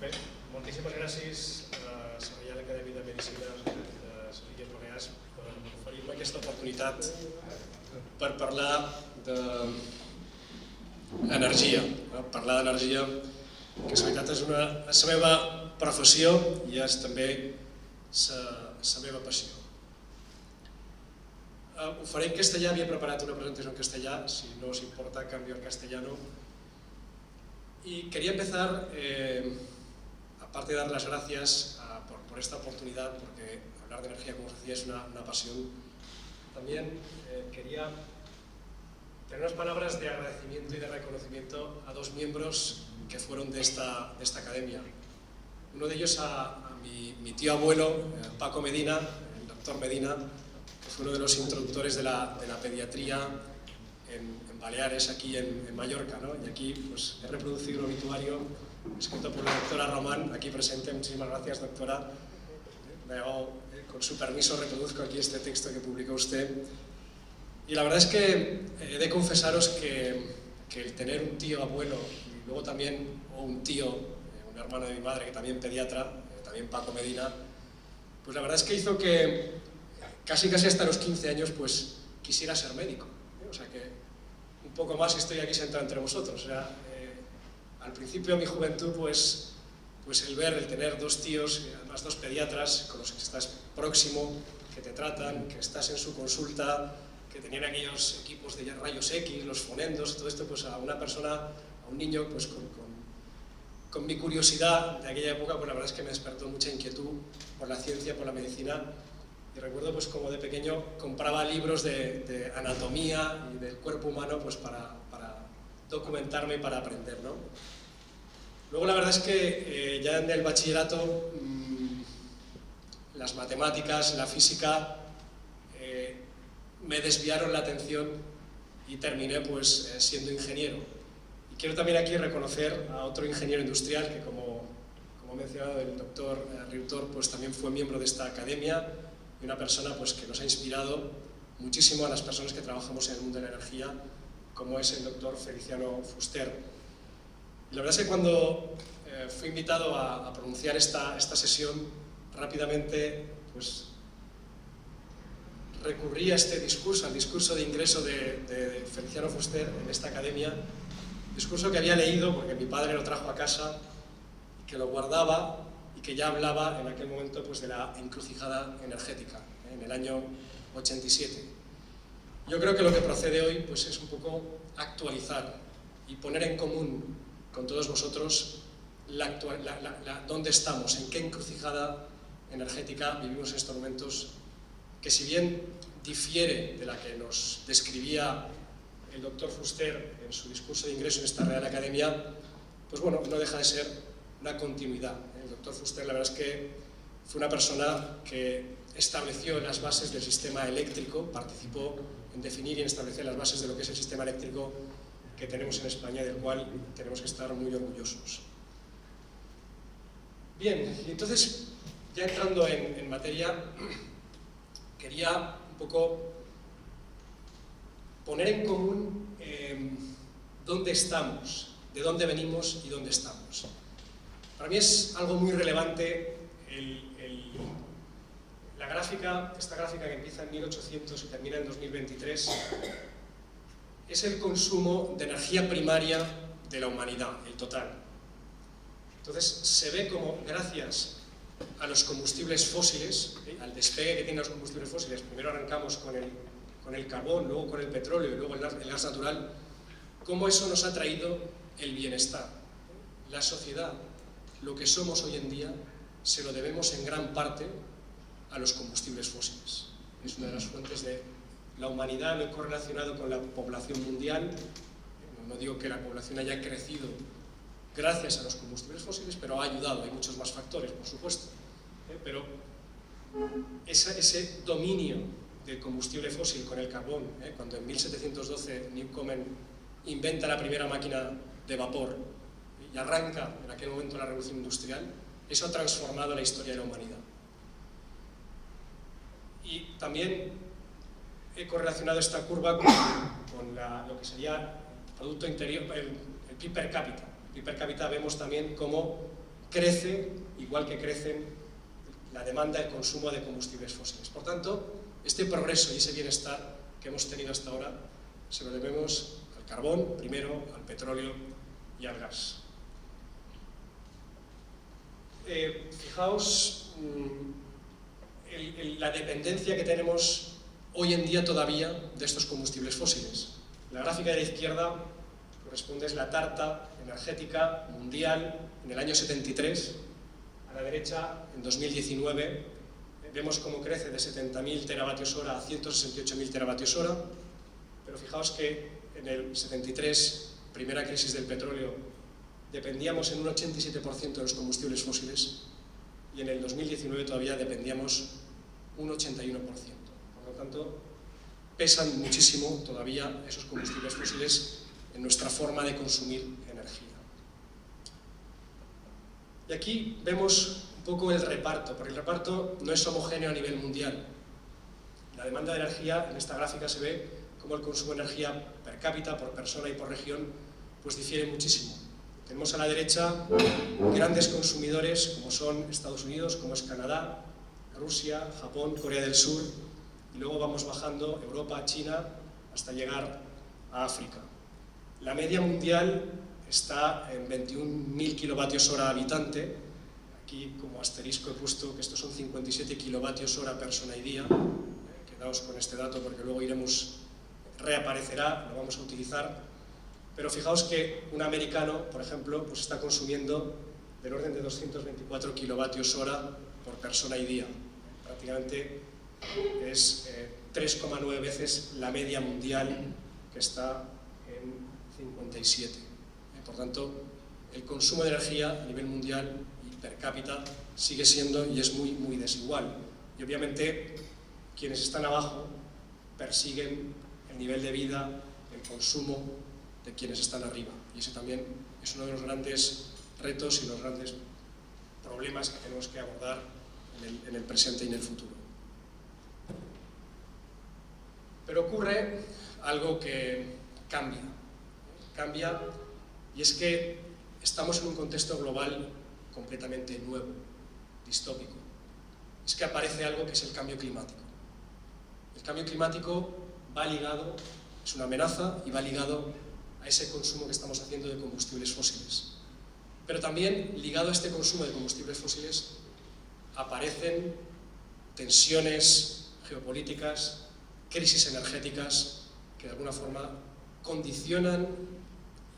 Bé, moltíssimes gràcies a la Reial Acadèmia de Medicina de les Illes Balears per oferir-me aquesta oportunitat per parlar d'energia. Parlar d'energia, que en veritat és la meva professió i és també la meva passió. Ho faré en castellà, havia preparat una presentació en castellà, si no os importa cambio al castellano. Y quería empezar, aparte de dar las gracias por esta oportunidad, porque hablar de energía, como os decía, es una pasión, también quería tener unas palabras de agradecimiento y de reconocimiento a dos miembros que fueron de esta academia. Uno de ellos a mi tío abuelo, Paco Medina, el doctor Medina, que fue uno de los introductores de la pediatría en Baleares, aquí en Mallorca, ¿no? Y aquí pues, he reproducido un obituario escrito por la doctora Román, aquí presente. Muchísimas gracias, doctora. Con su permiso reproduzco aquí este texto que publicó usted. Y la verdad es que he de confesaros que el tener un tío abuelo y luego también un tío, un hermano de mi madre que también pediatra, también Paco Medina, pues la verdad es que hizo que casi hasta los 15 años pues quisiera ser médico. O sea que un poco más estoy aquí sentado entre vosotros. O sea, al principio de mi juventud pues el tener dos tíos, además dos pediatras con los que estás próximo, que te tratan, que estás en su consulta, que tenían aquellos equipos de rayos X, los fonendos, todo esto, pues a una persona, a un niño, pues con mi curiosidad de aquella época, pues la verdad es que me despertó mucha inquietud por la ciencia, por la medicina. Y recuerdo pues como de pequeño compraba libros de anatomía y del cuerpo humano pues para documentarme y para aprender, ¿no? Luego la verdad es que ya en el bachillerato las matemáticas, la física me desviaron la atención y terminé pues siendo ingeniero. Y quiero también aquí reconocer a otro ingeniero industrial que como ha mencionado el doctor Riutor, pues también fue miembro de esta academia y una persona pues, que nos ha inspirado muchísimo a las personas que trabajamos en el mundo de la energía, como es el doctor Feliciano Fuster. Y la verdad es que cuando fui invitado a pronunciar esta sesión, rápidamente pues, recurrí a este discurso, al discurso de ingreso de Feliciano Fuster en esta academia, discurso que había leído porque mi padre lo trajo a casa y que lo guardaba y que ya hablaba en aquel momento pues, de la encrucijada energética, en el año 87. Yo creo que lo que procede hoy pues, es un poco actualizar y poner en común con todos vosotros dónde estamos, en qué encrucijada energética vivimos en estos momentos, que si bien difiere de la que nos describía el doctor Fuster en su discurso de ingreso en esta Real Academia, pues bueno, no deja de ser una continuidad. El doctor Fuster, la verdad es que fue una persona que estableció las bases del sistema eléctrico, participó en definir y en establecer las bases de lo que es el sistema eléctrico que tenemos en España y del cual tenemos que estar muy orgullosos. Bien, y entonces, ya entrando en materia, quería un poco poner en común dónde estamos, de dónde venimos y dónde estamos. Para mí es algo muy relevante esta gráfica que empieza en 1800 y termina en 2023, es el consumo de energía primaria de la humanidad, el total. Entonces se ve como gracias a los combustibles fósiles, al despegue que tienen los combustibles fósiles, primero arrancamos con el carbón, luego con el petróleo y luego el gas natural, cómo eso nos ha traído el bienestar. La sociedad, lo que somos hoy en día, se lo debemos en gran parte a los combustibles fósiles. Es una de las fuentes de la humanidad, lo he correlacionado con la población mundial. No digo que la población haya crecido gracias a los combustibles fósiles, pero ha ayudado, hay muchos más factores, por supuesto. Pero ese dominio del combustible fósil con el carbón, cuando en 1712 Newcomen inventa la primera máquina de vapor y arranca en aquel momento la revolución industrial, eso ha transformado la historia de la humanidad. Y también he correlacionado esta curva con lo que sería el Producto Interior, el PIB per cápita. El PIB per cápita vemos también cómo crece igual que crecen la demanda y el consumo de combustibles fósiles. Por tanto, este progreso y ese bienestar que hemos tenido hasta ahora se lo debemos al carbón, primero, al petróleo y al gas. Fijaos la dependencia que tenemos hoy en día todavía de estos combustibles fósiles. La gráfica de la izquierda corresponde a la tarta energética mundial en el año 73. A la derecha, en 2019, vemos cómo crece de 70.000 teravatios hora a 168.000 teravatios hora, pero fijaos que en el 73, primera crisis del petróleo, dependíamos en un 87% de los combustibles fósiles y en el 2019 todavía dependíamos un 81%. Por lo tanto, pesan muchísimo todavía esos combustibles fósiles en nuestra forma de consumir energía. Y aquí vemos un poco el reparto, porque el reparto no es homogéneo a nivel mundial. La demanda de energía, en esta gráfica se ve cómo el consumo de energía per cápita, por persona y por región, pues difiere muchísimo. Tenemos a la derecha grandes consumidores como son Estados Unidos, como es Canadá, Rusia, Japón, Corea del Sur, y luego vamos bajando Europa, China, hasta llegar a África. La media mundial está en 21.000 kilovatios hora habitante. Aquí como asterisco he puesto que estos son 57 kilovatios hora persona y día. Quedaos con este dato porque luego reaparecerá, lo vamos a utilizar. Pero fijaos que un americano, por ejemplo, pues está consumiendo del orden de 224 kilovatios hora por persona y día. Prácticamente es 3,9 veces la media mundial, que está en 57. Por tanto, el consumo de energía a nivel mundial y per cápita sigue siendo y es muy, muy desigual. Y obviamente quienes están abajo persiguen el nivel de vida, el consumo de quienes están arriba. Y ese también es uno de los grandes retos y los grandes problemas que tenemos que abordar en el presente y en el futuro. Pero ocurre algo que cambia, y es que estamos en un contexto global completamente nuevo, distópico. Es que aparece algo que es el cambio climático. El cambio climático va ligado, es una amenaza y va ligado a ese consumo que estamos haciendo de combustibles fósiles. Pero también ligado a este consumo de combustibles fósiles aparecen tensiones geopolíticas, crisis energéticas que de alguna forma condicionan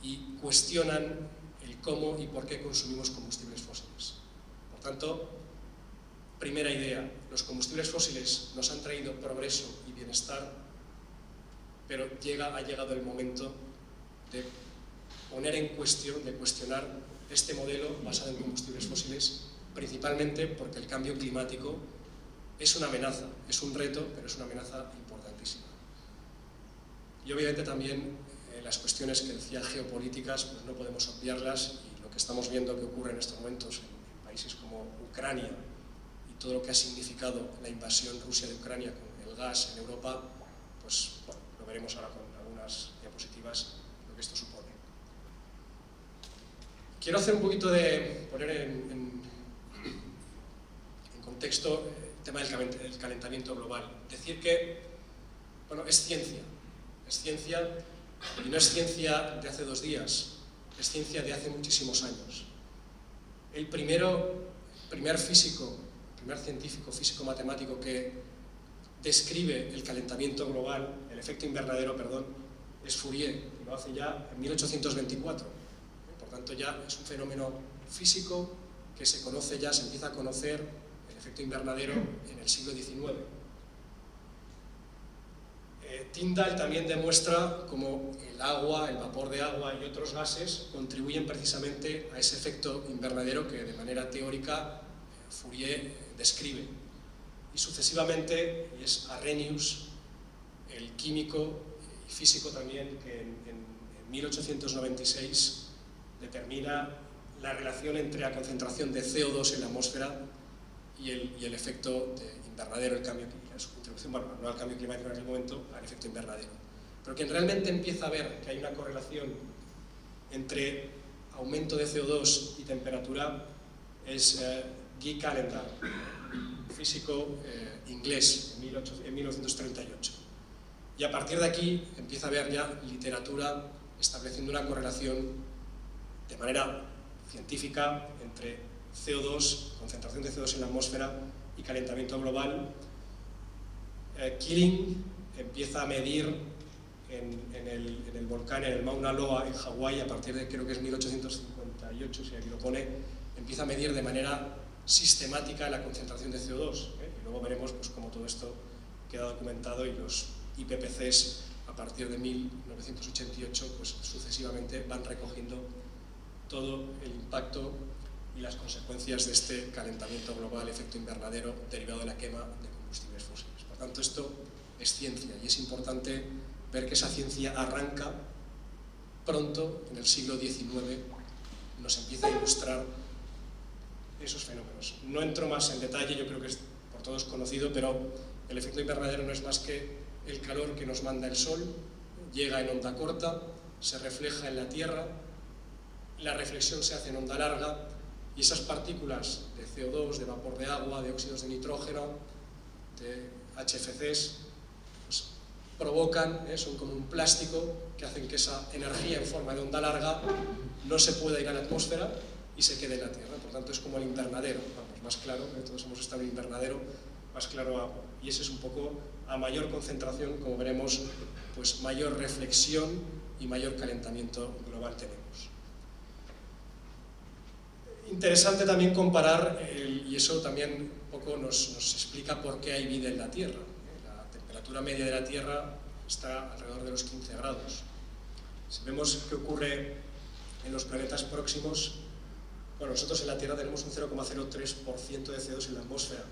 y cuestionan el cómo y por qué consumimos combustibles fósiles. Por tanto, primera idea, los combustibles fósiles nos han traído progreso y bienestar, pero ha llegado el momento de poner en cuestión, de cuestionar este modelo basado en combustibles fósiles, principalmente porque el cambio climático es una amenaza, es un reto, pero es una amenaza importantísima. Y obviamente también las cuestiones que decía geopolíticas, pues no podemos obviarlas, y lo que estamos viendo que ocurre en estos momentos en países como Ucrania y todo lo que ha significado la invasión rusa de Ucrania con el gas en Europa, pues bueno, lo veremos ahora con algunas diapositivas, lo que esto supone. Quiero hacer un poquito de poner en contexto el tema del calentamiento global. Decir que, bueno, es ciencia y no es ciencia de hace 2 días, es ciencia de hace muchísimos años. El primer científico, físico matemático que describe el calentamiento global, el efecto invernadero, perdón, es Fourier, y lo hace ya en 1824. Por tanto, ya es un fenómeno físico que se conoce ya, se empieza a conocer el efecto invernadero en el siglo XIX. Tyndall también demuestra cómo el agua, el vapor de agua y otros gases contribuyen precisamente a ese efecto invernadero que de manera teórica Fourier describe. Y sucesivamente, y es Arrhenius, el químico y físico también, que en 1896 determina la relación entre la concentración de CO2 en la atmósfera y el efecto de invernadero, el cambio climático, su contribución, bueno, no al cambio climático en aquel momento, al efecto invernadero. Pero quien realmente empieza a ver que hay una correlación entre aumento de CO2 y temperatura es Guy Callendar, físico inglés, en 1938. Y a partir de aquí empieza a haber ya literatura estableciendo una correlación de manera científica entre CO2, concentración de CO2 en la atmósfera y calentamiento global. Keeling empieza a medir en el volcán, en el Mauna Loa, en Hawái, a partir de, creo que es 1858, si aquí lo pone, empieza a medir de manera sistemática la concentración de CO2. Y luego veremos pues, cómo todo esto queda documentado y los IPCCs, a partir de 1988, pues, sucesivamente van recogiendo todo el impacto y las consecuencias de este calentamiento global, efecto invernadero, derivado de la quema de combustibles fósiles. Por tanto, esto es ciencia y es importante ver que esa ciencia arranca pronto, en el siglo XIX, nos empieza a ilustrar esos fenómenos. No entro más en detalle, yo creo que es por todos conocido, pero el efecto invernadero no es más que el calor que nos manda el Sol, llega en onda corta, se refleja en la Tierra, la reflexión se hace en onda larga y esas partículas de CO2, de vapor de agua, de óxidos de nitrógeno, de HFCs, pues provocan, son como un plástico que hacen que esa energía en forma de onda larga no se pueda ir a la atmósfera y se quede en la Tierra. Por tanto, es como el invernadero, vamos, más claro, todos hemos estado en invernadero, más claro agua. Y ese es un poco, a mayor concentración, como veremos, pues mayor reflexión y mayor calentamiento global tenemos. Interesante también comparar, y eso también un poco nos explica por qué hay vida en la Tierra. La temperatura media de la Tierra está alrededor de los 15 grados. Si vemos qué ocurre en los planetas próximos, bueno, nosotros en la Tierra tenemos un 0,03% de CO2 en la atmósfera,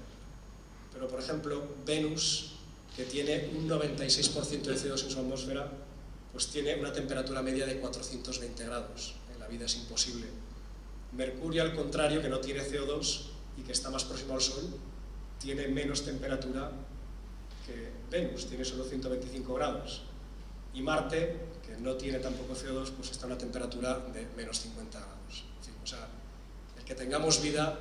pero por ejemplo, Venus, que tiene un 96% de CO2 en su atmósfera, pues tiene una temperatura media de 420 grados. La vida es imposible. Mercurio, al contrario, que no tiene CO2 y que está más próximo al Sol, tiene menos temperatura que Venus, tiene solo 125 grados. Y Marte, que no tiene tampoco CO2, pues está a una temperatura de menos 50 grados. En fin, o sea, el que tengamos vida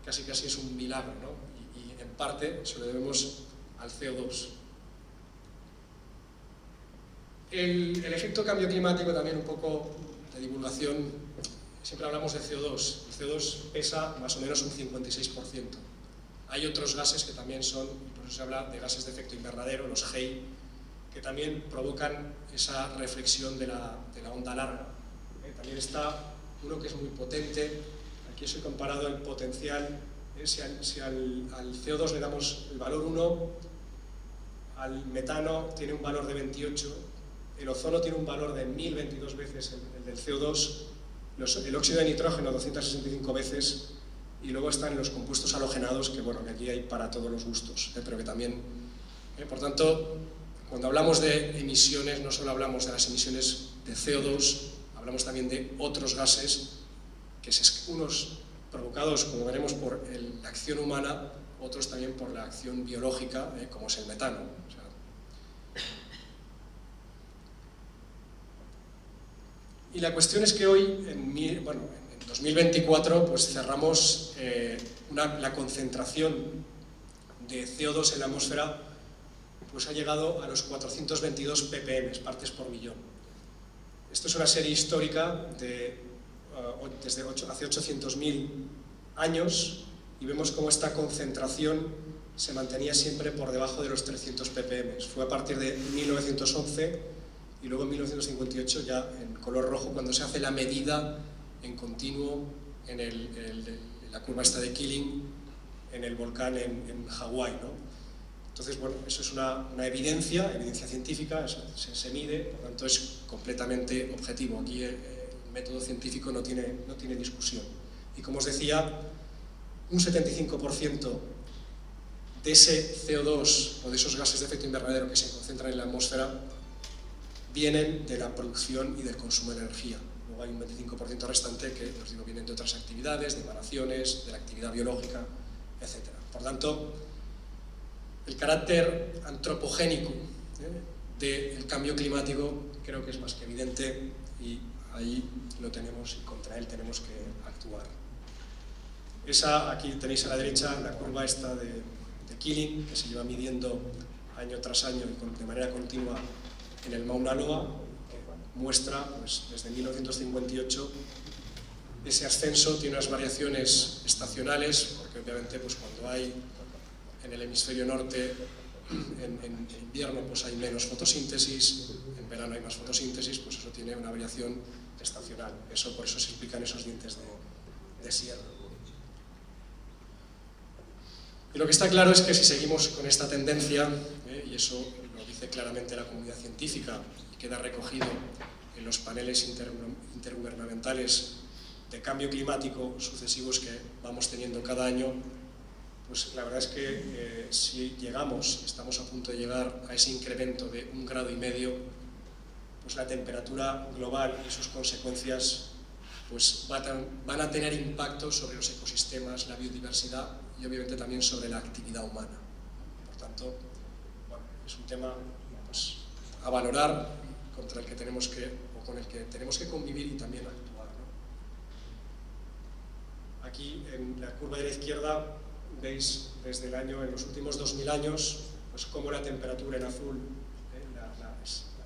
casi es un milagro, ¿no? Y en parte se lo debemos al CO2. El efecto cambio climático, también un poco de divulgación. Siempre hablamos de CO2. El CO2 pesa más o menos un 56%. Hay otros gases que también son, por eso se habla de gases de efecto invernadero, los GEI, que también provocan esa reflexión de la onda larga. También está uno que es muy potente. Aquí os he comparado el potencial. Si al CO2 le damos el valor 1, al metano tiene un valor de 28, el ozono tiene un valor de 1022 veces el del CO2, el óxido de nitrógeno 265 veces, y luego están los compuestos halogenados, que bueno, que aquí hay para todos los gustos, pero que también, por tanto, cuando hablamos de emisiones, no solo hablamos de las emisiones de CO2, hablamos también de otros gases, que unos provocados, como veremos, por la acción humana, otros también por la acción biológica, como es el metano. O sea, y la cuestión es que hoy, en 2024, pues cerramos la concentración de CO2 en la atmósfera, pues ha llegado a los 422 ppm, partes por millón. Esto es una serie histórica desde hace 800.000 años, y vemos cómo esta concentración se mantenía siempre por debajo de los 300 ppm. Fue a partir de 1911 y luego en 1958 ya en color rojo, cuando se hace la medida en continuo en la curva esta de Keeling, en el volcán en Hawái, ¿no? Entonces, bueno, eso es una evidencia científica, eso se mide, por lo tanto es completamente objetivo. Aquí el método científico no tiene discusión. Y como os decía, un 75% de ese CO2 o de esos gases de efecto invernadero que se concentran en la atmósfera vienen de la producción y del consumo de energía. Luego hay un 25% restante que, os digo, vienen de otras actividades, de emanaciones, de la actividad biológica, etc. Por tanto, el carácter antropogénico del cambio climático creo que es más que evidente, y ahí lo tenemos y contra él tenemos que actuar. Aquí tenéis a la derecha la curva esta de Keeling, que se lleva midiendo año tras año y de manera continua en el Mauna Loa, que muestra pues, desde 1958 ese ascenso. Tiene unas variaciones estacionales, porque obviamente pues, cuando hay en el hemisferio norte, en invierno pues, hay menos fotosíntesis, en verano hay más fotosíntesis, pues eso tiene una variación estacional. Por eso se explican esos dientes de sierra. Y lo que está claro es que si seguimos con esta tendencia, y eso lo dice claramente la comunidad científica y queda recogido en los paneles intergubernamentales de cambio climático sucesivos que vamos teniendo cada año, pues la verdad es que si estamos a punto de llegar a ese incremento de 1,5 grados, pues la temperatura global y sus consecuencias pues van a tener impacto sobre los ecosistemas, la biodiversidad y obviamente también sobre la actividad humana. Por tanto, bueno, es un tema pues, a valorar con el que tenemos que convivir y también actuar, ¿no? Aquí en la curva de la izquierda veis desde en los últimos 2000 años pues cómo la temperatura en azul,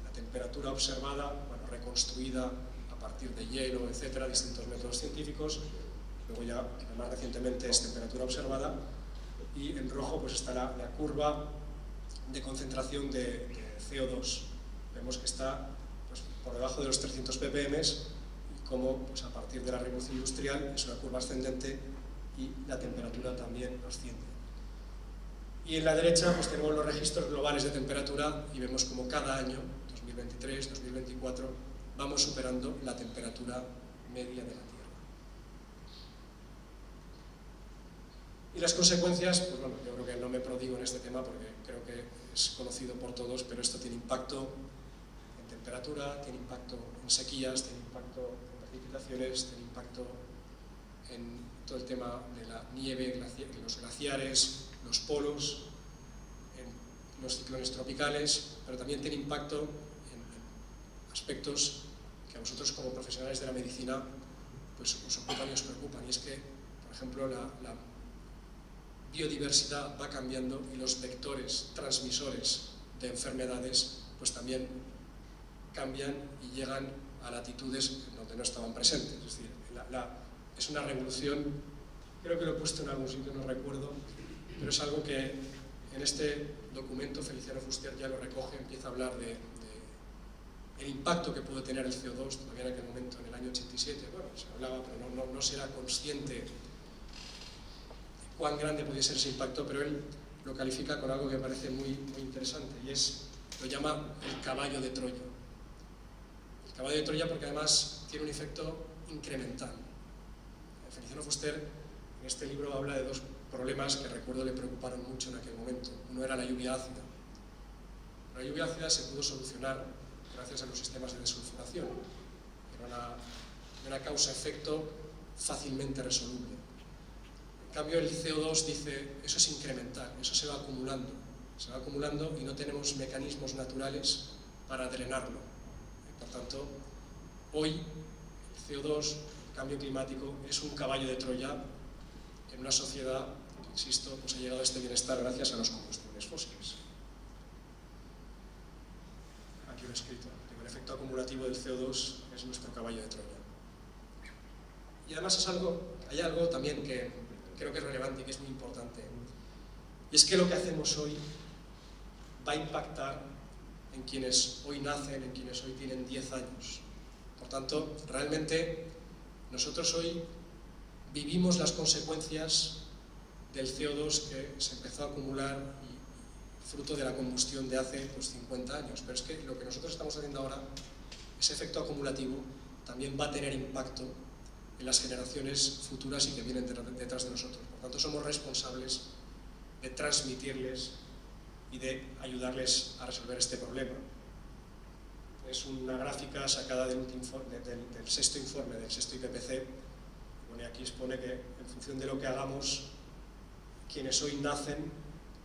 la temperatura observada, bueno, reconstruida a partir de hielo, etcétera, distintos métodos científicos. Luego ya, más recientemente, es temperatura observada, y en rojo pues está la curva de concentración de CO2. Vemos que está pues, por debajo de los 300 ppm y cómo pues, a partir de la revolución industrial es una curva ascendente y la temperatura también asciende. Y en la derecha pues, tenemos los registros globales de temperatura y vemos como cada año, 2023, 2024, vamos superando la temperatura media de la Tierra. Y las consecuencias, pues bueno, yo creo que no me prodigo en este tema porque creo que es conocido por todos, pero esto tiene impacto en temperatura, tiene impacto en sequías, tiene impacto en precipitaciones, tiene impacto en todo el tema de la nieve, los glaciares, los polos, en los ciclones tropicales, pero también tiene impacto en aspectos que a vosotros como profesionales de la medicina pues os ocupan y os preocupan, y es que, por ejemplo, la biodiversidad va cambiando y los vectores transmisores de enfermedades pues también cambian y llegan a latitudes donde no estaban presentes. Es decir, es una revolución, creo que lo he puesto en algún sitio, no recuerdo, pero es algo que en este documento Feliciano Fuster ya lo recoge, empieza a hablar el impacto que puede tener el CO2, todavía en aquel momento, en el año 87, bueno, se hablaba, pero no se era consciente cuán grande podía ser ese impacto, pero él lo califica con algo que me parece muy, muy interesante, y lo llama el caballo de Troya. El caballo de Troya porque además tiene un efecto incremental. Feliciano Fuster en este libro habla de dos problemas que recuerdo le preocuparon mucho en aquel momento. Uno era la lluvia ácida. La lluvia ácida se pudo solucionar gracias a los sistemas de desulfuración. Era una causa-efecto fácilmente resoluble. En cambio, el CO2 dice, eso es incremental, eso se va acumulando y no tenemos mecanismos naturales para drenarlo. Por tanto, hoy el CO2, el cambio climático, es un caballo de Troya en una sociedad que, insisto, pues ha llegado a este bienestar gracias a los combustibles fósiles. Aquí lo he escrito, el efecto acumulativo del CO2 es nuestro caballo de Troya. Y además hay algo también que creo que es relevante y que es muy importante, y es que lo que hacemos hoy va a impactar en quienes hoy nacen, en quienes hoy tienen 10 años. Por tanto, realmente nosotros hoy vivimos las consecuencias del CO2 que se empezó a acumular fruto de la combustión de hace pues, 50 años. Pero es que lo que nosotros estamos haciendo ahora, ese efecto acumulativo, también va a tener impacto en las generaciones futuras y que vienen detrás de nosotros. Por tanto, somos responsables de transmitirles y de ayudarles a resolver este problema. Es una gráfica sacada del sexto informe, del sexto IPCC. Aquí expone que en función de lo que hagamos, quienes hoy nacen,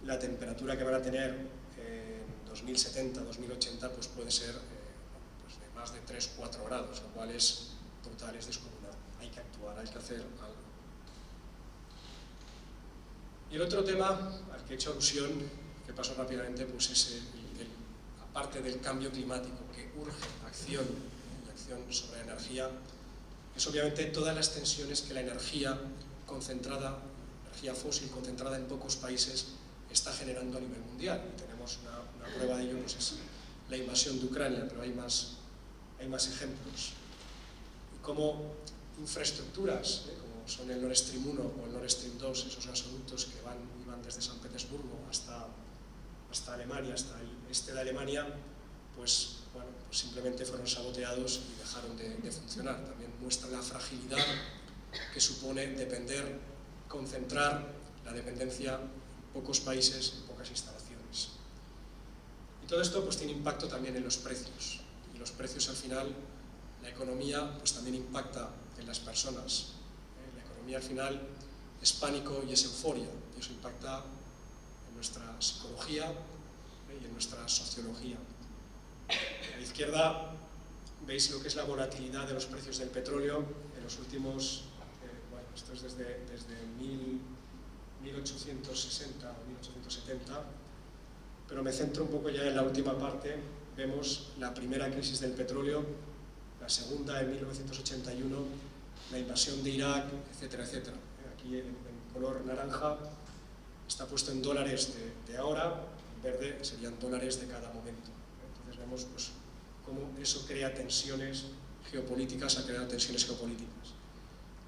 la temperatura que van a tener en 2070, 2080, pues puede ser pues de más de 3-4 grados, lo cual es brutal, es descomunal. Hay que actuar, hay que hacer algo. Y el otro tema al que he hecho alusión, que paso rápidamente, pues es aparte del cambio climático, que urge acción y acción sobre la energía, es obviamente todas las tensiones que la energía concentrada, energía fósil concentrada en pocos países, está generando a nivel mundial. Y tenemos una prueba de ello, pues es la invasión de Ucrania, pero hay más ejemplos. Y como infraestructuras, como son el Nord Stream 1 o el Nord Stream 2, esos gasoductos que iban desde San Petersburgo hasta Alemania, hasta el este de Alemania, pues simplemente fueron saboteados y dejaron de funcionar. También muestra la fragilidad que supone concentrar la dependencia en pocos países, en pocas instalaciones. Y todo esto pues tiene impacto también en los precios. Y los precios al final, la economía pues también impacta en las personas. La economía al final es pánico y es euforia. Y eso impacta en nuestra psicología y en nuestra sociología. A la izquierda veis lo que es la volatilidad de los precios del petróleo en los últimos, esto es desde 1860 o 1870, pero me centro un poco ya en la última parte. Vemos la primera crisis del petróleo, la segunda en 1981, la invasión de Irak, etcétera, etcétera. Aquí en color naranja está puesto en dólares de ahora, en verde serían dólares de cada momento. Entonces vemos pues, cómo eso crea tensiones geopolíticas, ha creado tensiones geopolíticas.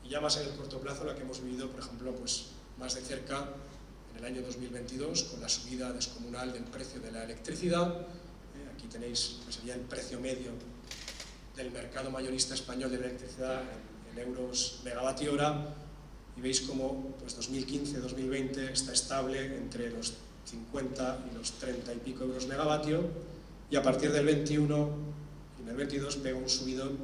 Y ya más en el corto plazo, la que hemos vivido, por ejemplo, pues, más de cerca en el año 2022, con la subida descomunal del precio de la electricidad. Aquí tenéis, pues, sería el precio medio del mercado mayorista español de la electricidad en euros megavatio hora, y veis cómo pues 2015-2020 está estable entre los 50 y los 30 y pico euros megavatio, y a partir del 21 y en el 22 pega un subidón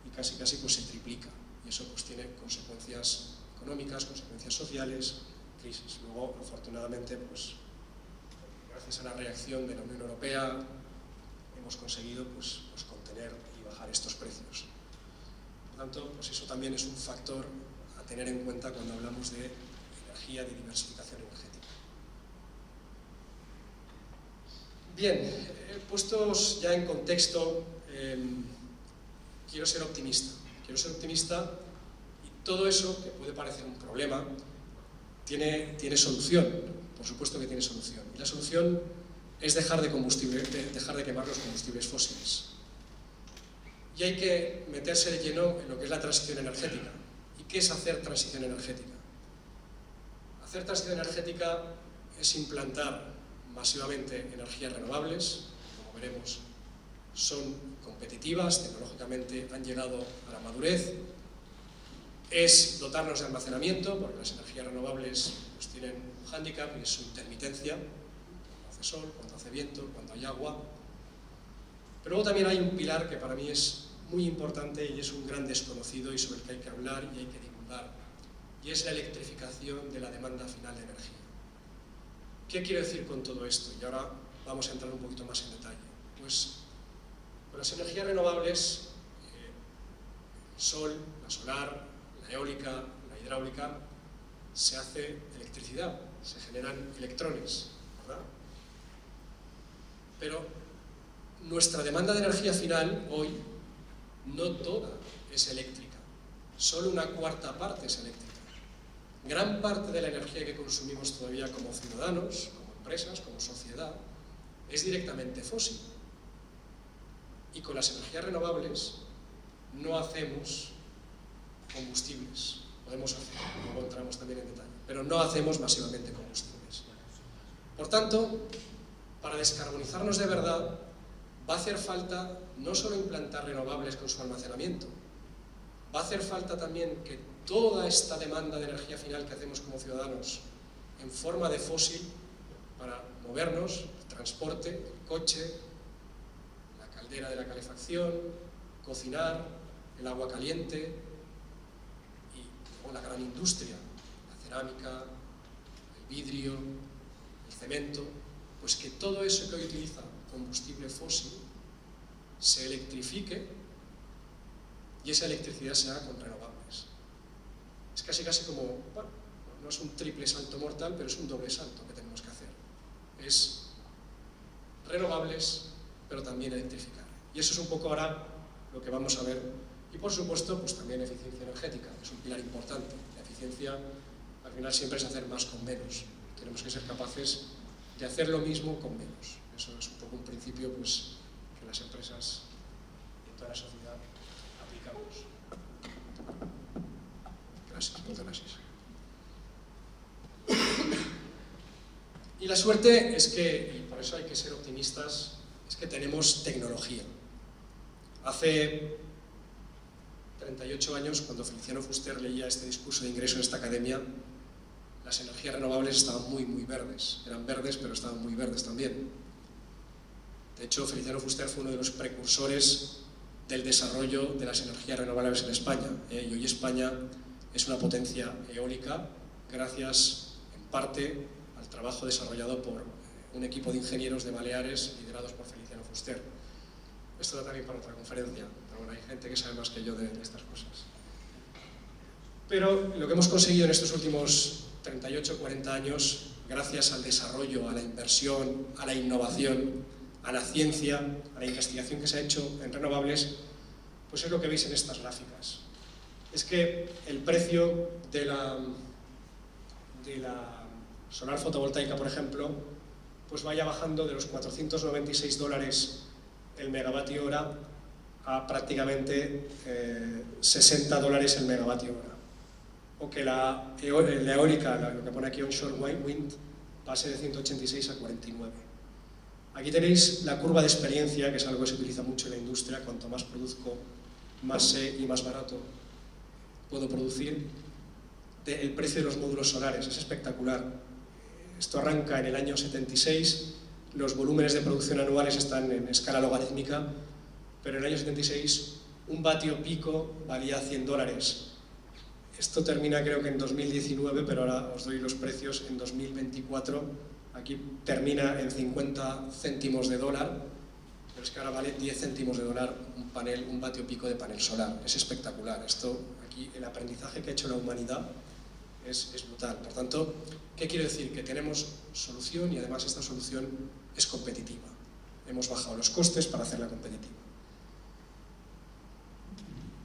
y casi pues se triplica, y eso pues tiene consecuencias económicas, consecuencias sociales, crisis. Luego, afortunadamente, pues gracias a la reacción de la Unión Europea hemos conseguido pues contener y bajar estos precios. Por tanto, pues eso también es un factor a tener en cuenta cuando hablamos de energía, de diversificación energética. Bien, puestos ya en contexto, quiero ser optimista. Quiero ser optimista, y todo eso, que puede parecer un problema, tiene solución. Por supuesto que tiene solución. Y la solución es dejar de quemar los combustibles fósiles. Y hay que meterse de lleno en lo que es la transición energética. ¿Y qué es hacer transición energética? Hacer transición energética es implantar masivamente energías renovables, como veremos, son competitivas, tecnológicamente han llegado a la madurez. Es dotarnos de almacenamiento, porque las energías renovables pues, tienen un hándicap y es su intermitencia, cuando hace sol, cuando hace viento, cuando hay agua. Pero luego también hay un pilar que para mí es muy importante y es un gran desconocido y sobre el que hay que hablar y hay que divulgar, y es la electrificación de la demanda final de energía. ¿Qué quiero decir con todo esto? Y ahora vamos a entrar un poquito más en detalle. Pues con las energías renovables, el sol, la solar, la eólica, la hidráulica, se hace electricidad, se generan electrones, ¿verdad? Pero nuestra demanda de energía final hoy no toda es eléctrica, solo una cuarta parte es eléctrica. Gran parte de la energía que consumimos todavía como ciudadanos, como empresas, como sociedad, es directamente fósil. Y con las energías renovables no hacemos combustibles. Podemos hacer, luego entramos también en detalle, pero no hacemos masivamente combustibles. Por tanto, para descarbonizarnos de verdad, va a hacer falta no solo implantar renovables con su almacenamiento, va a hacer falta también que toda esta demanda de energía final que hacemos como ciudadanos en forma de fósil para movernos, el transporte, el coche, la caldera de la calefacción, cocinar, el agua caliente y la gran industria, la cerámica, el vidrio, el cemento, pues que todo eso que hoy utiliza combustible fósil se electrifique y esa electricidad se haga con renovables. Es casi como, bueno, no es un triple salto mortal, pero es un doble salto que tenemos que hacer. Es renovables, pero también electrificar. Y eso es un poco ahora lo que vamos a ver. Y por supuesto, pues también eficiencia energética, es un pilar importante. La eficiencia al final siempre es hacer más con menos. Tenemos que ser capaces de hacer lo mismo con menos. Eso es un poco un principio pues, que las empresas y en toda la sociedad aplicamos. Gracias, muchas gracias. Y la suerte es que, y por eso hay que ser optimistas, es que tenemos tecnología. Hace 38 años, cuando Feliciano Fuster leía este discurso de ingreso en esta academia, las energías renovables estaban muy verdes. Eran verdes, pero estaban muy verdes también. De hecho, Feliciano Fuster fue uno de los precursores del desarrollo de las energías renovables en España. Y hoy España es una potencia eólica gracias, en parte, al trabajo desarrollado por un equipo de ingenieros de Baleares liderados por Feliciano Fuster. Esto da también para otra conferencia, pero bueno, hay gente que sabe más que yo de estas cosas. Pero lo que hemos conseguido en estos últimos 38 o 40 años, gracias al desarrollo, a la inversión, a la innovación, a la ciencia, a la investigación que se ha hecho en renovables, pues es lo que veis en estas gráficas. Es que el precio de la solar fotovoltaica, por ejemplo, pues vaya bajando de los $496 el megavatio hora a prácticamente $60 el megavatio hora. O que la eólica, lo que pone aquí onshore wind, pase de 186 a 49. Aquí tenéis la curva de experiencia, que es algo que se utiliza mucho en la industria. Cuanto más produzco, más sé y más barato puedo producir. El precio de los módulos solares es espectacular. Esto arranca en el año 76, los volúmenes de producción anuales están en escala logarítmica, pero en el año 76 un vatio pico valía $100. Esto termina creo que en 2019, pero ahora os doy los precios en 2024. Aquí termina en 50 céntimos de dólar, pero es que ahora vale 10 céntimos de dólar un vatio pico de panel solar. Es espectacular. Esto, aquí, el aprendizaje que ha hecho la humanidad es brutal. Por tanto, ¿qué quiero decir? Que tenemos solución y además esta solución es competitiva. Hemos bajado los costes para hacerla competitiva.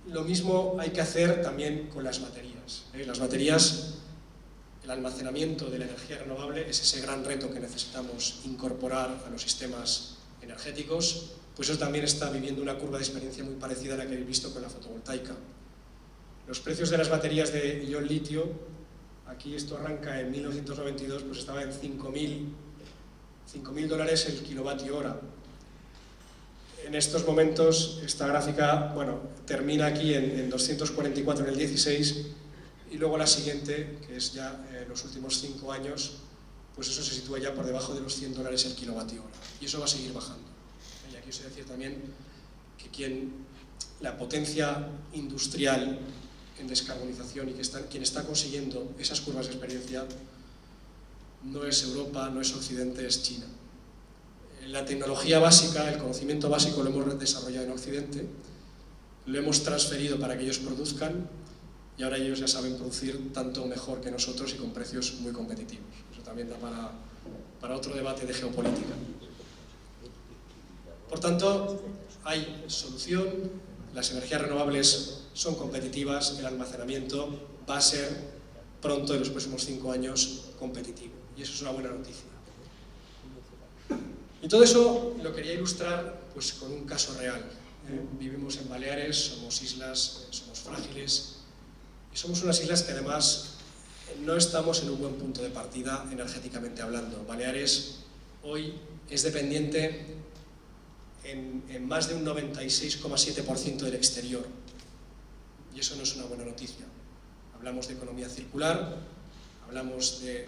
Lo mismo hay que hacer también con las baterías. Las baterías, el almacenamiento de la energía renovable es ese gran reto que necesitamos incorporar a los sistemas energéticos, pues eso también está viviendo una curva de experiencia muy parecida a la que habéis visto con la fotovoltaica. Los precios de las baterías de ion litio, aquí esto arranca en 1992, pues estaba en $5.000 el kilovatio hora. En estos momentos, esta gráfica, bueno, termina aquí en 244 en el 16, y luego la siguiente, que es ya los últimos 5 años, pues eso se sitúa ya por debajo de los $100 el kilovatio hora. Y eso va a seguir bajando. Y aquí os voy a decir también que la potencia industrial en descarbonización y quien está consiguiendo esas curvas de experiencia no es Europa, no es Occidente, es China. La tecnología básica, el conocimiento básico lo hemos desarrollado en Occidente, lo hemos transferido para que ellos produzcan y ahora ellos ya saben producir tanto mejor que nosotros y con precios muy competitivos. Eso también da para otro debate de geopolítica. Por tanto, hay solución, las energías renovables son competitivas, el almacenamiento va a ser pronto, en los próximos 5 años, competitivo. Y eso es una buena noticia. Y todo eso lo quería ilustrar pues, con un caso real. Vivimos en Baleares, somos islas, somos frágiles, y somos unas islas que además no estamos en un buen punto de partida energéticamente hablando. Baleares hoy es dependiente en más de un 96,7% del exterior, y eso no es una buena noticia. Hablamos de economía circular, hablamos de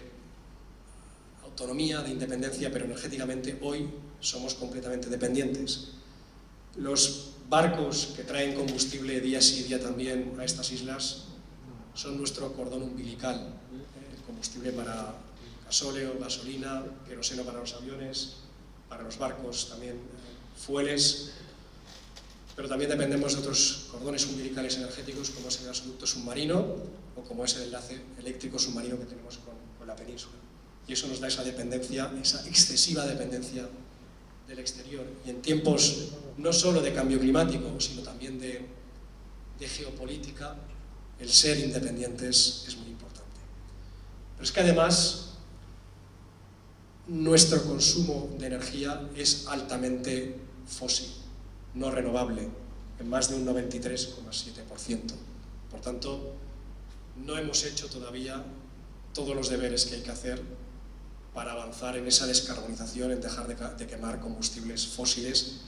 autonomía, de independencia, pero energéticamente hoy somos completamente dependientes. Los barcos que traen combustible día sí día también a estas islas son nuestro cordón umbilical. Combustible para gasóleo, gasolina, queroseno para los aviones, para los barcos también fueles. pero también dependemos de otros cordones umbilicales energéticos, como es el gasoducto submarino o como es el enlace eléctrico submarino que tenemos con la península. Y eso nos da esa dependencia, esa excesiva dependencia del exterior. Y en tiempos no solo de cambio climático, sino también de geopolítica, el ser independientes es muy importante. Pero es que además nuestro consumo de energía es altamente fósil, no renovable, en más de un 93,7%. Por tanto, no hemos hecho todavía todos los deberes que hay que hacer para avanzar en esa descarbonización, en dejar de quemar combustibles fósiles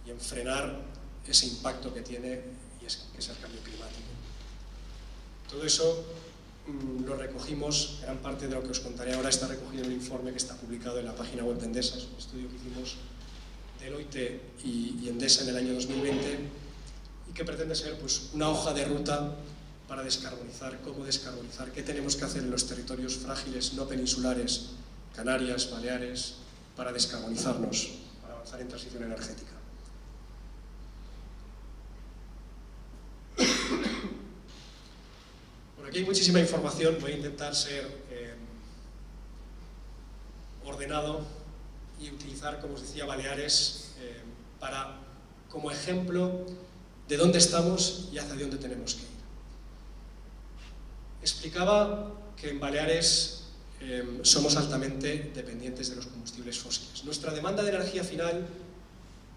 y en frenar ese impacto que tiene, que es el cambio climático. Todo eso lo recogimos, gran parte de lo que os contaré ahora está recogido en el informe que está publicado en la página web de Endesa, es un estudio que hicimos Deloitte y Endesa en el año 2020 y que pretende ser pues, una hoja de ruta para descarbonizar, cómo descarbonizar, qué tenemos que hacer en los territorios frágiles no peninsulares, Canarias, Baleares, para descarbonizarnos, para avanzar en transición energética. Bueno, aquí hay muchísima información, voy a intentar ser ordenado y utilizar, como os decía, Baleares como ejemplo de dónde estamos y hacia dónde tenemos que ir. Explicaba que en Baleares somos altamente dependientes de los combustibles fósiles. Nuestra demanda de energía final,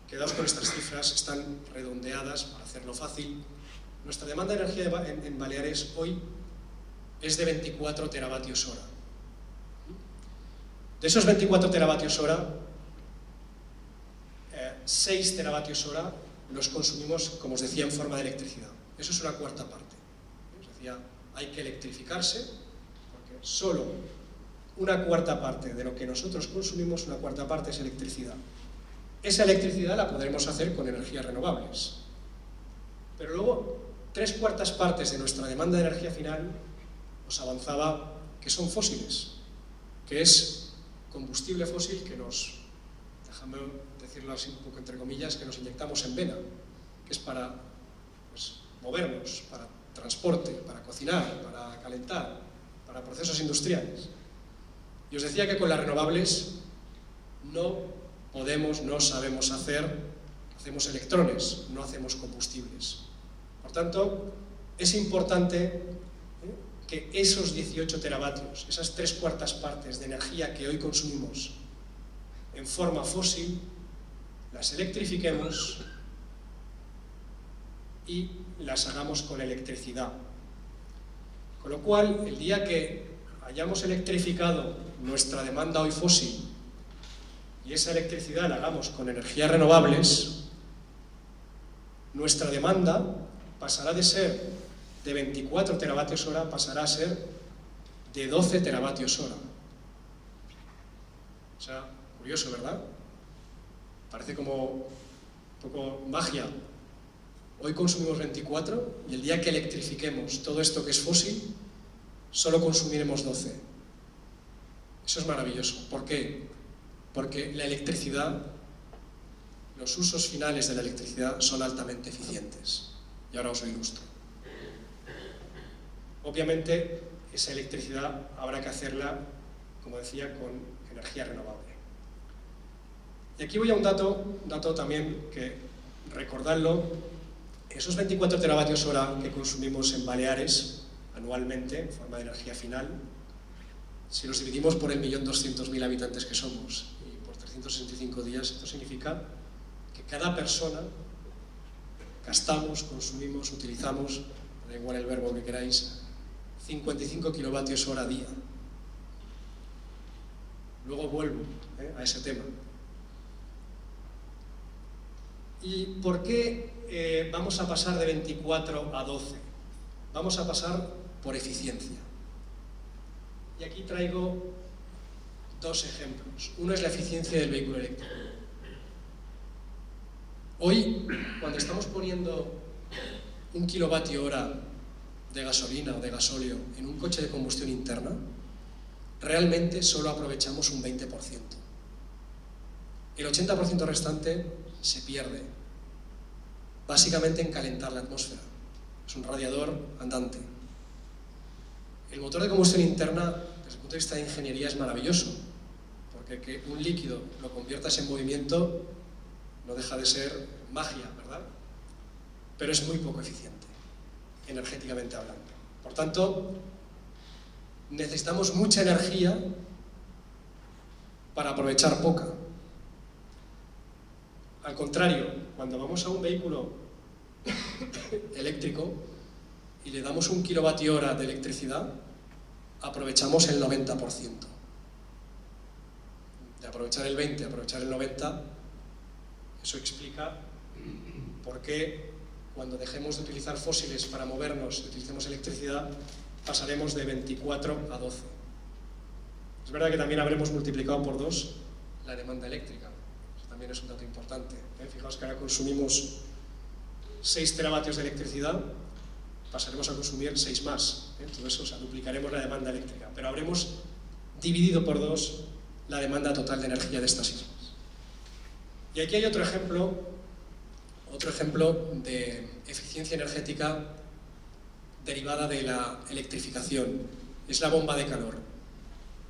quedaos con estas cifras, están redondeadas para hacerlo fácil. Nuestra demanda de energía en Baleares hoy es de 24 teravatios hora. De esos 24 teravatios hora, 6 teravatios hora los consumimos, como os decía, en forma de electricidad. Eso es una cuarta parte. Os decía, hay que electrificarse, porque solo una cuarta parte de lo que nosotros consumimos, una cuarta parte es electricidad. Esa electricidad la podremos hacer con energías renovables. Pero luego, 3/4 partes de nuestra demanda de energía final, os avanzaba que son fósiles, que es combustible fósil que déjame decirlo así un poco entre comillas, que nos inyectamos en vena, que es para movernos, para transporte, para cocinar, para calentar, para procesos industriales. Y os decía que con las renovables no sabemos hacemos electrones, no hacemos combustibles. Por tanto, es importante que esos 18 teravatios, esas 3/4 partes de energía que hoy consumimos en forma fósil, las electrifiquemos y las hagamos con electricidad. Con lo cual, el día que hayamos electrificado nuestra demanda hoy fósil y esa electricidad la hagamos con energías renovables, nuestra demanda pasará de ser de 24 teravatios hora, pasará a ser de 12 teravatios hora. O sea, curioso, ¿verdad? Parece como un poco magia. Hoy consumimos 24 y el día que electrifiquemos todo esto que es fósil, solo consumiremos 12. Eso es maravilloso. ¿Por qué? Porque la electricidad, los usos finales de la electricidad son altamente eficientes. Y ahora os lo ilustro. Obviamente, esa electricidad habrá que hacerla, como decía, con energía renovable. Y aquí voy a un dato también que, recordadlo, esos 24 teravatios hora que consumimos en Baleares anualmente, en forma de energía final, si los dividimos por el 1.200.000 habitantes que somos y por 365 días, esto significa que cada persona gastamos, consumimos, utilizamos, da igual el verbo que queráis, 55 kilovatios hora día. Luego vuelvo a ese tema. ¿Y por qué vamos a pasar de 24 a 12? Vamos a pasar por eficiencia. Y aquí traigo dos ejemplos. Uno es la eficiencia del vehículo eléctrico. Hoy, cuando estamos poniendo 1 kilovatio hora de gasolina o de gasóleo en un coche de combustión interna, realmente solo aprovechamos un 20%. El 80% restante se pierde. básicamente en calentar la atmósfera. Es un radiador andante. El motor de combustión interna, desde el punto de vista de ingeniería, es maravilloso, porque que un líquido lo conviertas en movimiento no deja de ser magia, ¿verdad? Pero es muy poco eficiente, energéticamente hablando. Por tanto, necesitamos mucha energía para aprovechar poca. Al contrario, cuando vamos a un vehículo eléctrico y le damos 1 kWh de electricidad, aprovechamos el 90%. De aprovechar el 20 a aprovechar el 90, eso explica por qué cuando dejemos de utilizar fósiles para movernos y utilicemos electricidad, pasaremos de 24 a 12. Es verdad que también habremos multiplicado por 2 la demanda eléctrica. Eso también es un dato importante. Fijaos que ahora consumimos 6 teravatios de electricidad, pasaremos a consumir 6 más. Todo eso, o sea, duplicaremos la demanda eléctrica. Pero habremos dividido por 2 la demanda total de energía de estas islas. Y aquí hay otro ejemplo de eficiencia energética derivada de la electrificación. Es la bomba de calor.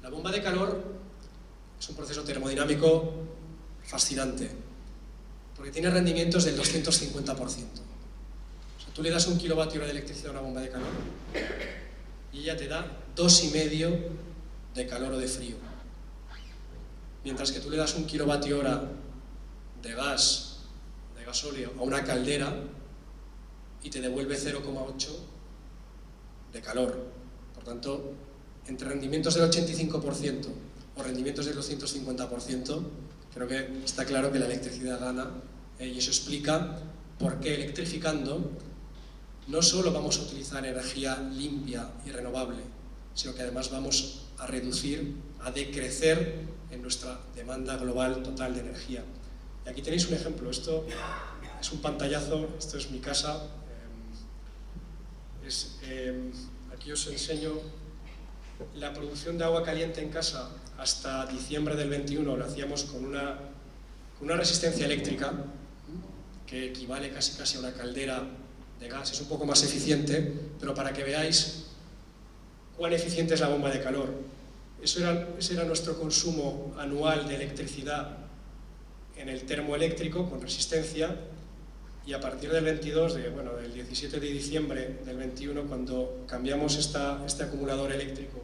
La bomba de calor es un proceso termodinámico fascinante, porque tiene rendimientos del 250%. O sea, tú le das 1 kWh de electricidad a una bomba de calor y ella te da 2,5 de calor o de frío. Mientras que tú le das 1 kWh de gas, de gasóleo, a una caldera y te devuelve 0,8 de calor. Por tanto, entre rendimientos del 85% o rendimientos del 250%, creo que está claro que la electricidad gana, y eso explica por qué electrificando no solo vamos a utilizar energía limpia y renovable, sino que además vamos a reducir, a decrecer en nuestra demanda global total de energía. Y aquí tenéis un ejemplo. Esto es un pantallazo, esto es mi casa. Aquí os enseño la producción de agua caliente en casa. Hasta diciembre del 21 lo hacíamos con una resistencia eléctrica que equivale casi a una caldera de gas. Es un poco más eficiente, pero para que veáis cuán eficiente es la bomba de calor. Ese era nuestro consumo anual de electricidad en el termoeléctrico con resistencia, y a partir del 22, del 17 de diciembre del 21, cuando cambiamos este acumulador eléctrico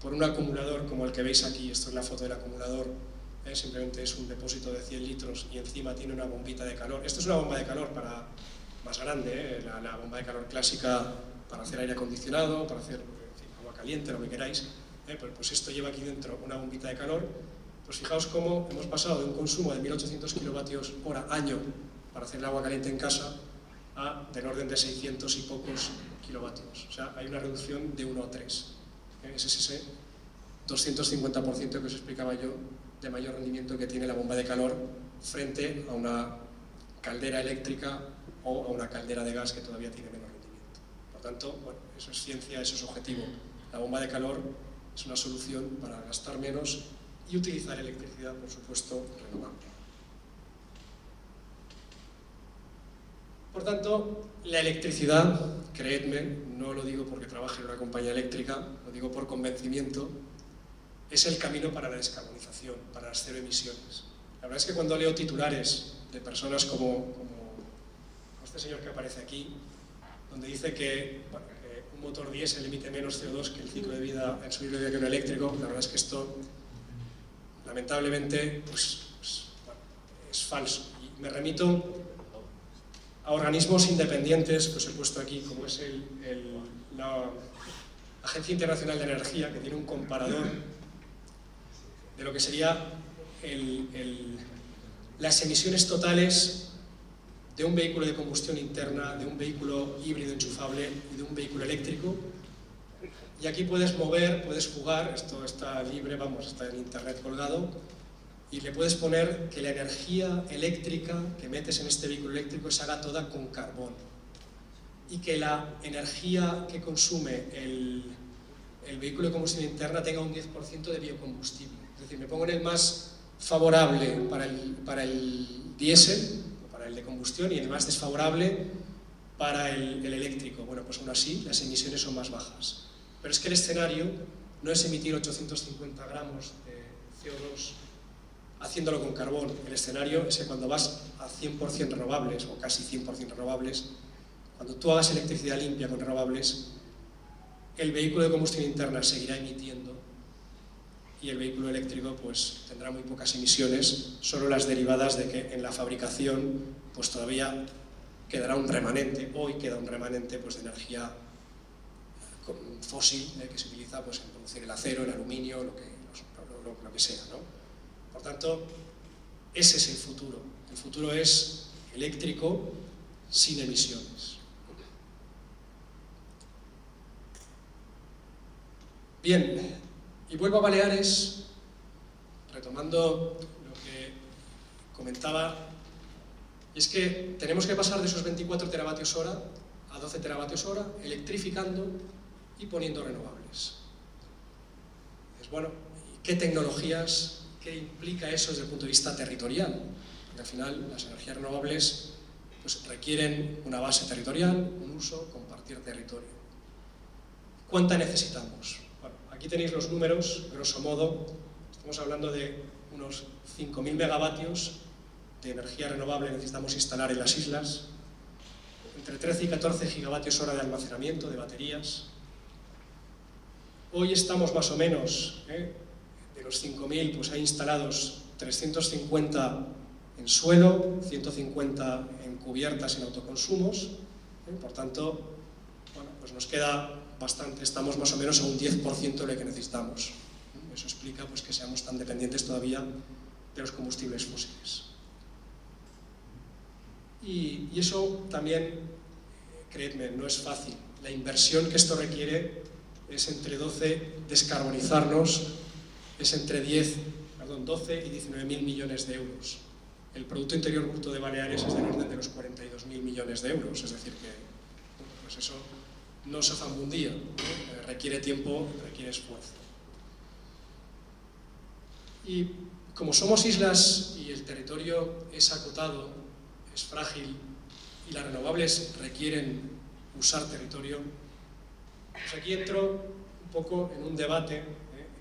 por un acumulador como el que veis aquí, esto es la foto del acumulador, simplemente es un depósito de 100 litros y encima tiene una bombita de calor. Esto es una bomba de calor más grande, la bomba de calor clásica para hacer aire acondicionado, para hacer agua caliente, lo que queráis. Pues esto lleva aquí dentro una bombita de calor. Pues fijaos cómo hemos pasado de un consumo de 1.800 kWh año para hacer el agua caliente en casa a del orden de 600 y pocos kilovatios. O sea, hay una reducción de 1 a 3. Es ese 250% que os explicaba yo de mayor rendimiento que tiene la bomba de calor frente a una caldera eléctrica o a una caldera de gas que todavía tiene menos rendimiento. Por tanto, eso es ciencia, eso es objetivo. La bomba de calor es una solución para gastar menos y utilizar electricidad, por supuesto, renovable. Por tanto, la electricidad, creedme, no lo digo porque trabaje en una compañía eléctrica, lo digo por convencimiento, es el camino para la descarbonización, para las cero emisiones. La verdad es que cuando leo titulares de personas como este señor que aparece aquí, donde dice que un motor diésel emite menos CO2 que el ciclo de vida, el ciclo de vida que un eléctrico, la verdad es que esto, lamentablemente, es falso. Y me remito a organismos independientes que os he puesto aquí, como es la Agencia Internacional de Energía, que tiene un comparador de lo que sería las emisiones totales de un vehículo de combustión interna, de un vehículo híbrido enchufable y de un vehículo eléctrico. Y aquí puedes mover, puedes jugar, esto está libre, está en internet colgado, y le puedes poner que la energía eléctrica que metes en este vehículo eléctrico se haga toda con carbón, y que la energía que consume el vehículo de combustión interna tenga un 10% de biocombustible. Es decir, me pongo en el más favorable para el diésel, para para el de combustión y además desfavorable para el eléctrico. Bueno, pues aún así las emisiones son más bajas. Pero es que el escenario no es emitir 850 gramos de CO2 haciéndolo con carbón. El escenario es que cuando vas a 100% renovables, o casi 100% renovables, cuando tú hagas electricidad limpia con renovables, el vehículo de combustión interna seguirá emitiendo y el vehículo eléctrico pues tendrá muy pocas emisiones, solo las derivadas de que en la fabricación pues todavía quedará un remanente, hoy queda un remanente pues, de energía fósil que se utiliza pues, en producir el acero, el aluminio, lo que sea, ¿no? Por tanto, ese es el futuro. El futuro es eléctrico sin emisiones. Bien, y vuelvo a Baleares, retomando lo que comentaba, y es que tenemos que pasar de esos 24 teravatios hora a 12 teravatios hora, electrificando y poniendo renovables. Es bueno, ¿qué tecnologías, qué implica eso desde el punto de vista territorial? Porque al final las energías renovables pues, requieren una base territorial, un uso, compartir territorio. ¿Cuánta necesitamos? Bueno, aquí tenéis los números, grosso modo, estamos hablando de unos 5.000 megavatios de energía renovable necesitamos instalar en las islas, entre 13 y 14 gigavatios hora de almacenamiento de baterías. Hoy estamos más o menos, de los 5.000, pues hay instalados 350 en suelo, 150 en cubiertas en autoconsumos, por tanto, bueno, pues nos queda bastante, estamos más o menos a un 10% de lo que necesitamos. Eso explica pues, que seamos tan dependientes todavía de los combustibles fósiles. Y eso también, creedme, no es fácil. La inversión que esto requiere es entre 12, descarbonizarnos, es entre 12 y 19.000 millones de euros. El Producto Interior Bruto de Baleares es del orden de los 42.000 millones de euros, es decir que pues eso no se hace en un día, ¿no? Requiere tiempo, requiere esfuerzo. Y como somos islas y el territorio es acotado, es frágil y las renovables requieren usar territorio, pues aquí entro un poco en un debate,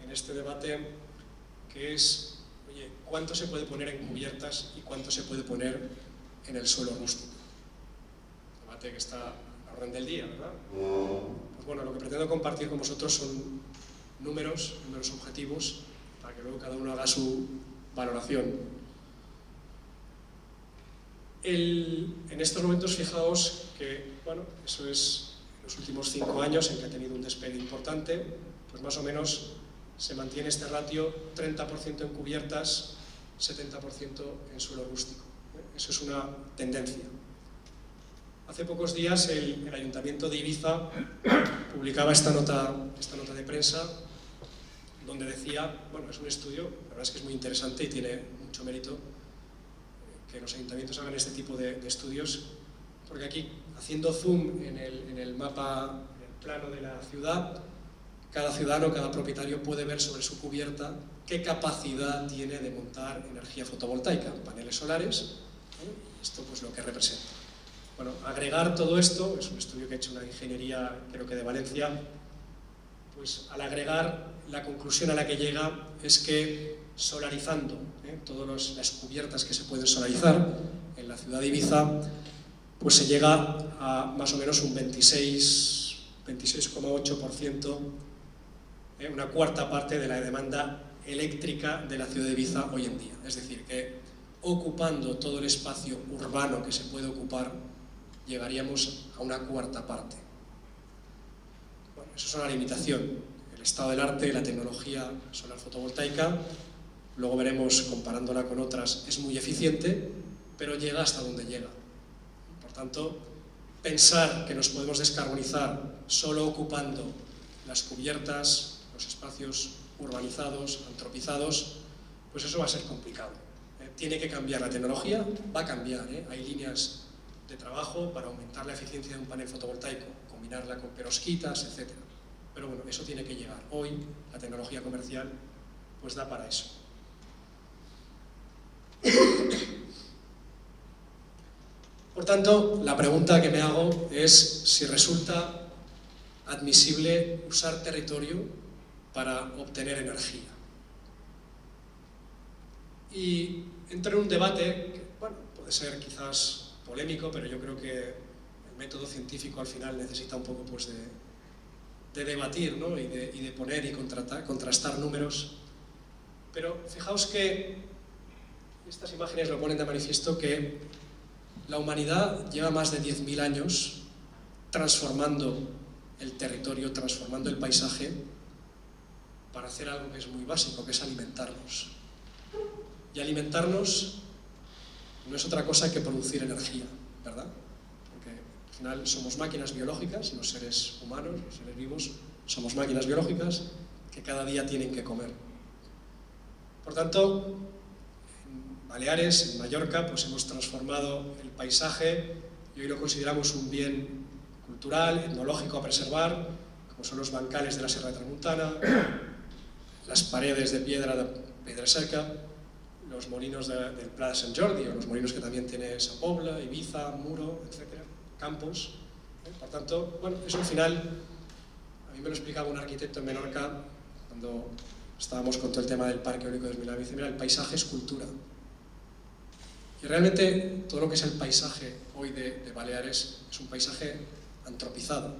en este debate que es, oye, ¿cuánto se puede poner en cubiertas y cuánto se puede poner en el suelo rústico? Debate que está a la orden del día, ¿verdad? Pues bueno, lo que pretendo compartir con vosotros son números objetivos, para que luego cada uno haga su valoración. En estos momentos, fijaos que, bueno, eso es los últimos 5 años en que ha tenido un despegue importante, pues más o menos se mantiene este ratio 30% en cubiertas, 70% en suelo rústico. Eso es una tendencia. Hace pocos días el Ayuntamiento de Ibiza publicaba esta nota de prensa donde decía, bueno, es un estudio, la verdad es que es muy interesante y tiene mucho mérito que los ayuntamientos hagan este tipo de estudios, porque aquí, haciendo zoom en el mapa, en el plano de la ciudad, cada ciudadano, cada propietario puede ver sobre su cubierta qué capacidad tiene de montar energía fotovoltaica, paneles solares, y esto pues lo que representa. Bueno, agregar todo esto, es un estudio que ha hecho una ingeniería, creo que de Valencia, pues al agregar, la conclusión a la que llega es que solarizando todas las cubiertas que se pueden solarizar en la ciudad de Ibiza, pues se llega a más o menos un 26,8%, una cuarta parte de la demanda eléctrica de la ciudad de Ibiza hoy en día. Es decir, que ocupando todo el espacio urbano que se puede ocupar, llegaríamos a una cuarta parte. Bueno, eso es una limitación. El estado del arte, la tecnología solar fotovoltaica, luego veremos, comparándola con otras, es muy eficiente, pero llega hasta donde llega. Por tanto, pensar que nos podemos descarbonizar solo ocupando las cubiertas, los espacios urbanizados, antropizados, pues eso va a ser complicado. Tiene que cambiar la tecnología, va a cambiar, hay líneas de trabajo para aumentar la eficiencia de un panel fotovoltaico, combinarla con perovskitas, etc. Pero bueno, eso tiene que llegar. Hoy la tecnología comercial pues da para eso. Por tanto, la pregunta que me hago es si resulta admisible usar territorio para obtener energía. Y entro en un debate que, bueno, puede ser quizás polémico, pero yo creo que el método científico al final necesita un poco pues, de debatir, ¿no? y de poner y contrastar números. Pero fijaos que estas imágenes lo ponen de manifiesto que la humanidad lleva más de 10.000 años transformando el territorio, transformando el paisaje para hacer algo que es muy básico, que es alimentarnos. Y alimentarnos no es otra cosa que producir energía, ¿verdad? Porque al final somos máquinas biológicas, los seres humanos, los seres vivos, somos máquinas biológicas que cada día tienen que comer. Por tanto, en Baleares, en Mallorca, pues hemos transformado el paisaje y hoy lo consideramos un bien cultural, etnológico a preservar, como son los bancales de la Sierra de Tramuntana, las paredes de piedra seca, los molinos del Pla de Sant Jordi, o los molinos que también tiene Sa Pobla, Ibiza, Muro, etc., Campos. Por tanto, bueno, eso al final, a mí me lo explicaba un arquitecto en Menorca, cuando estábamos con todo el tema del parque eólico de Milán, dice, mira, el paisaje es cultura. Y realmente todo lo que es el paisaje hoy de Baleares es un paisaje antropizado.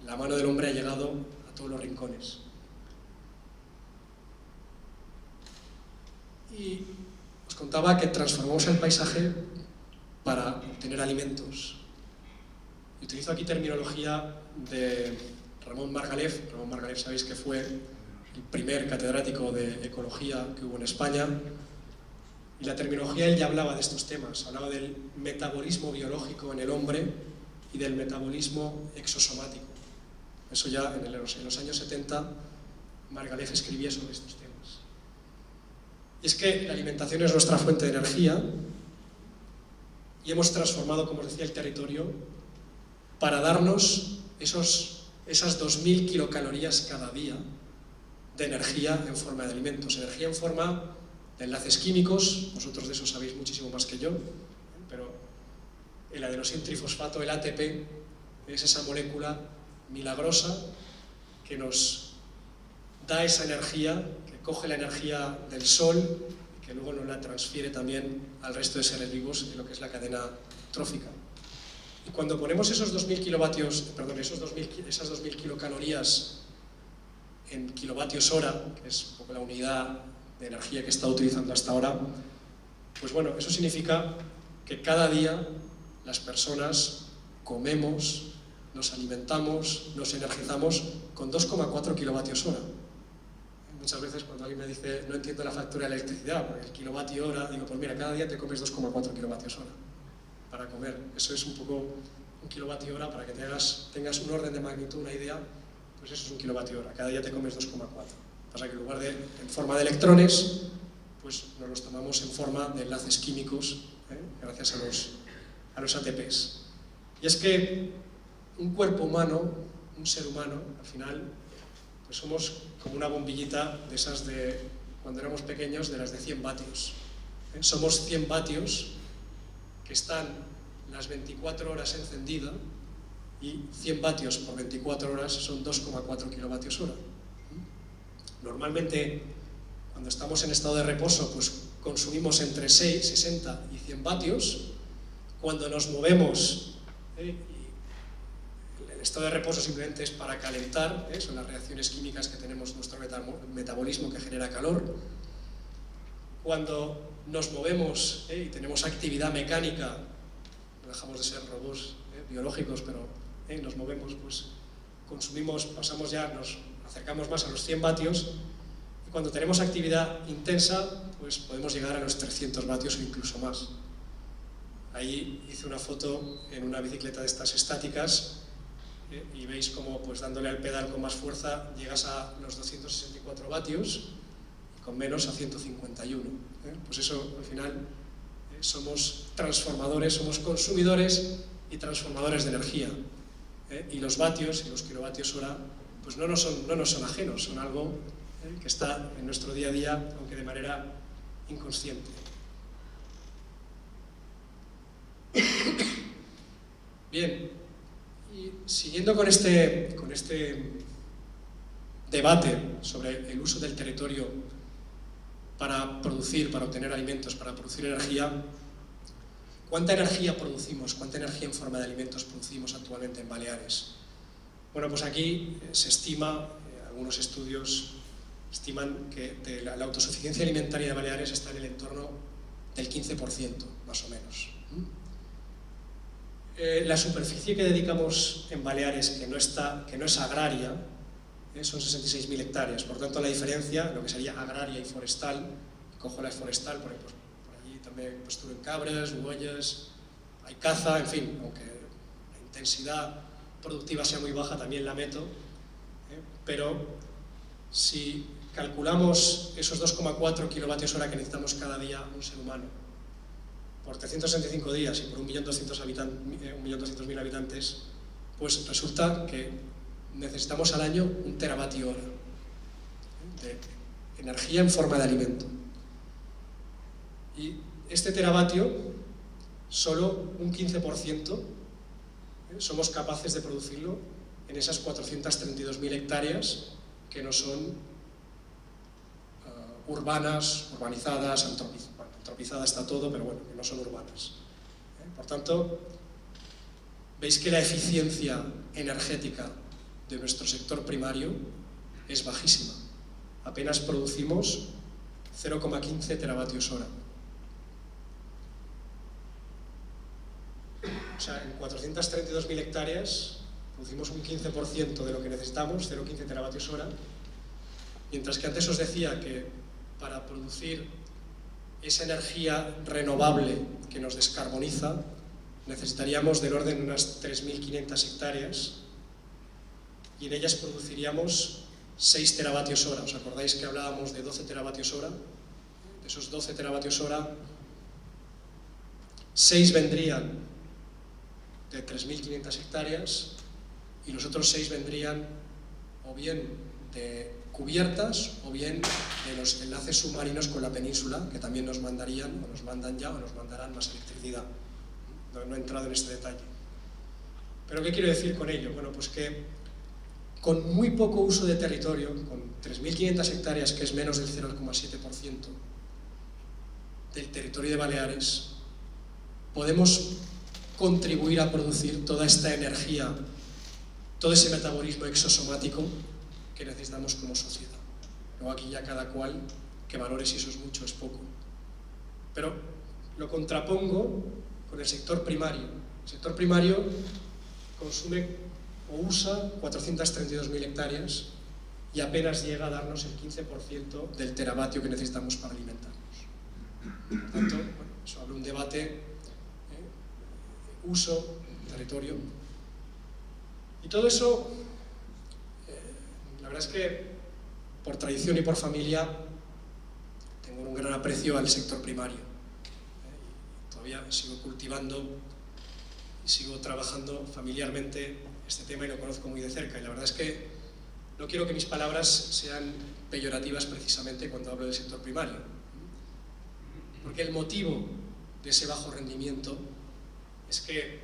La mano del hombre ha llegado a todos los rincones. Y os contaba que transformamos el paisaje para obtener alimentos. Y utilizo aquí terminología de Ramón Margalef. Ramón Margalef sabéis que fue el primer catedrático de ecología que hubo en España. Y la terminología, él ya hablaba de estos temas, hablaba del metabolismo biológico en el hombre y del metabolismo exosomático. Eso ya en los años 70 Margalef escribía sobre estos temas. Y es que la alimentación es nuestra fuente de energía y hemos transformado, como os decía, el territorio para darnos esas 2.000 kilocalorías cada día de energía en forma de alimentos, energía en forma de enlaces químicos. Vosotros de eso sabéis muchísimo más que yo, pero el adenosintrifosfato, el ATP, es esa molécula milagrosa que nos da esa energía, que coge la energía del sol y que luego nos la transfiere también al resto de seres vivos en lo que es la cadena trófica. Y cuando ponemos esos 2.000 kilovatios, perdón, esas 2.000 kilocalorías en kilovatios hora, que es un poco la unidad de energía que he estado utilizando hasta ahora, pues bueno, eso significa que cada día las personas comemos, nos alimentamos, nos energizamos con 2,4 kilovatios hora. Muchas veces cuando alguien me dice no entiendo la factura de electricidad, porque el kilovatio hora, digo, pues mira, cada día te comes 2,4 kilovatios hora para comer. Eso es un poco un kilovatio hora, para que tengas un orden de magnitud, una idea, pues eso es un kilovatio hora, cada día te comes 2,4. Pasa que en lugar de en forma de electrones, pues nos los tomamos en forma de enlaces químicos, gracias a los ATPs. Y es que un cuerpo humano, un ser humano, al final, pues somos como una bombillita de esas de cuando éramos pequeños, de las de 100 vatios. Somos 100 vatios que están las 24 horas encendida y 100 vatios por 24 horas son 2,4 kilovatios hora. Normalmente, cuando estamos en estado de reposo, pues consumimos entre 6, 60 y 100 vatios. Cuando nos movemos, el estado de reposo simplemente es para calentar, son las reacciones químicas que tenemos en nuestro metabolismo que genera calor. Cuando nos movemos y tenemos actividad mecánica, no dejamos de ser robots biológicos, pero nos movemos, pues consumimos, nos acercamos más a los 100 vatios, y cuando tenemos actividad intensa, pues podemos llegar a los 300 vatios o incluso más. Ahí hice una foto en una bicicleta de estas estáticas, y veis cómo pues dándole al pedal con más fuerza llegas a los 264 vatios y con menos a 151. Pues eso al final somos transformadores, somos consumidores y transformadores de energía. Y los vatios y los kilovatios hora pues no nos son ajenos, son algo que está en nuestro día a día, aunque de manera inconsciente. Bien, y siguiendo con este debate sobre el uso del territorio para producir, para obtener alimentos, para producir energía, ¿cuánta energía producimos? ¿Cuánta energía en forma de alimentos producimos actualmente en Baleares? Bueno, pues aquí se estima, algunos estudios estiman que la autosuficiencia alimentaria de Baleares está en el entorno del 15%, más o menos. La superficie que dedicamos en Baleares, que no es agraria, son 66.000 hectáreas. Por tanto, la diferencia, lo que sería agraria y forestal, cojo la forestal, porque pues, por allí también pasturan cabras, bueyes, hay caza, en fin, aunque la intensidad productiva sea muy baja, también la meto, pero si calculamos esos 2,4 kilovatios hora que necesitamos cada día un ser humano, por 365 días y por 1.200.000 habitantes, pues resulta que necesitamos al año un teravatio hora de energía en forma de alimento. Y este teravatio, solo un 15% somos capaces de producirlo en esas 432.000 hectáreas que no son urbanas, urbanizadas, antropizada está todo, pero bueno, que no son urbanas. Por tanto, veis que la eficiencia energética de nuestro sector primario es bajísima. Apenas producimos 0,15 teravatios hora. O sea, en 432.000 hectáreas producimos un 15% de lo que necesitamos, 0,15 teravatios hora, mientras que antes os decía que para producir esa energía renovable que nos descarboniza necesitaríamos del orden de unas 3.500 hectáreas y en ellas produciríamos 6 teravatios hora. ¿Os acordáis que hablábamos de 12 teravatios hora? De esos 12 teravatios hora, 6 vendrían de 3.500 hectáreas y los otros 6 vendrían o bien de cubiertas o bien de los enlaces submarinos con la península, que también nos mandarían, o nos mandan ya, o nos mandarán más electricidad. No he entrado en este detalle. ¿Pero qué quiero decir con ello? Bueno, pues que con muy poco uso de territorio, con 3.500 hectáreas, que es menos del 0,7% del territorio de Baleares, podemos contribuir a producir toda esta energía, todo ese metabolismo exosomático que necesitamos como sociedad. Luego aquí ya cada cual que valore si eso es mucho o es poco. Pero lo contrapongo con el sector primario. El sector primario consume o usa 432.000 hectáreas y apenas llega a darnos el 15% del teravatio que necesitamos para alimentarnos. Por tanto, bueno, eso abre un debate, uso, territorio. Y todo eso, la verdad es que por tradición y por familia tengo un gran aprecio al sector primario. Todavía sigo cultivando y sigo trabajando familiarmente este tema y lo conozco muy de cerca. Y la verdad es que no quiero que mis palabras sean peyorativas precisamente cuando hablo del sector primario. Porque el motivo de ese bajo rendimiento es que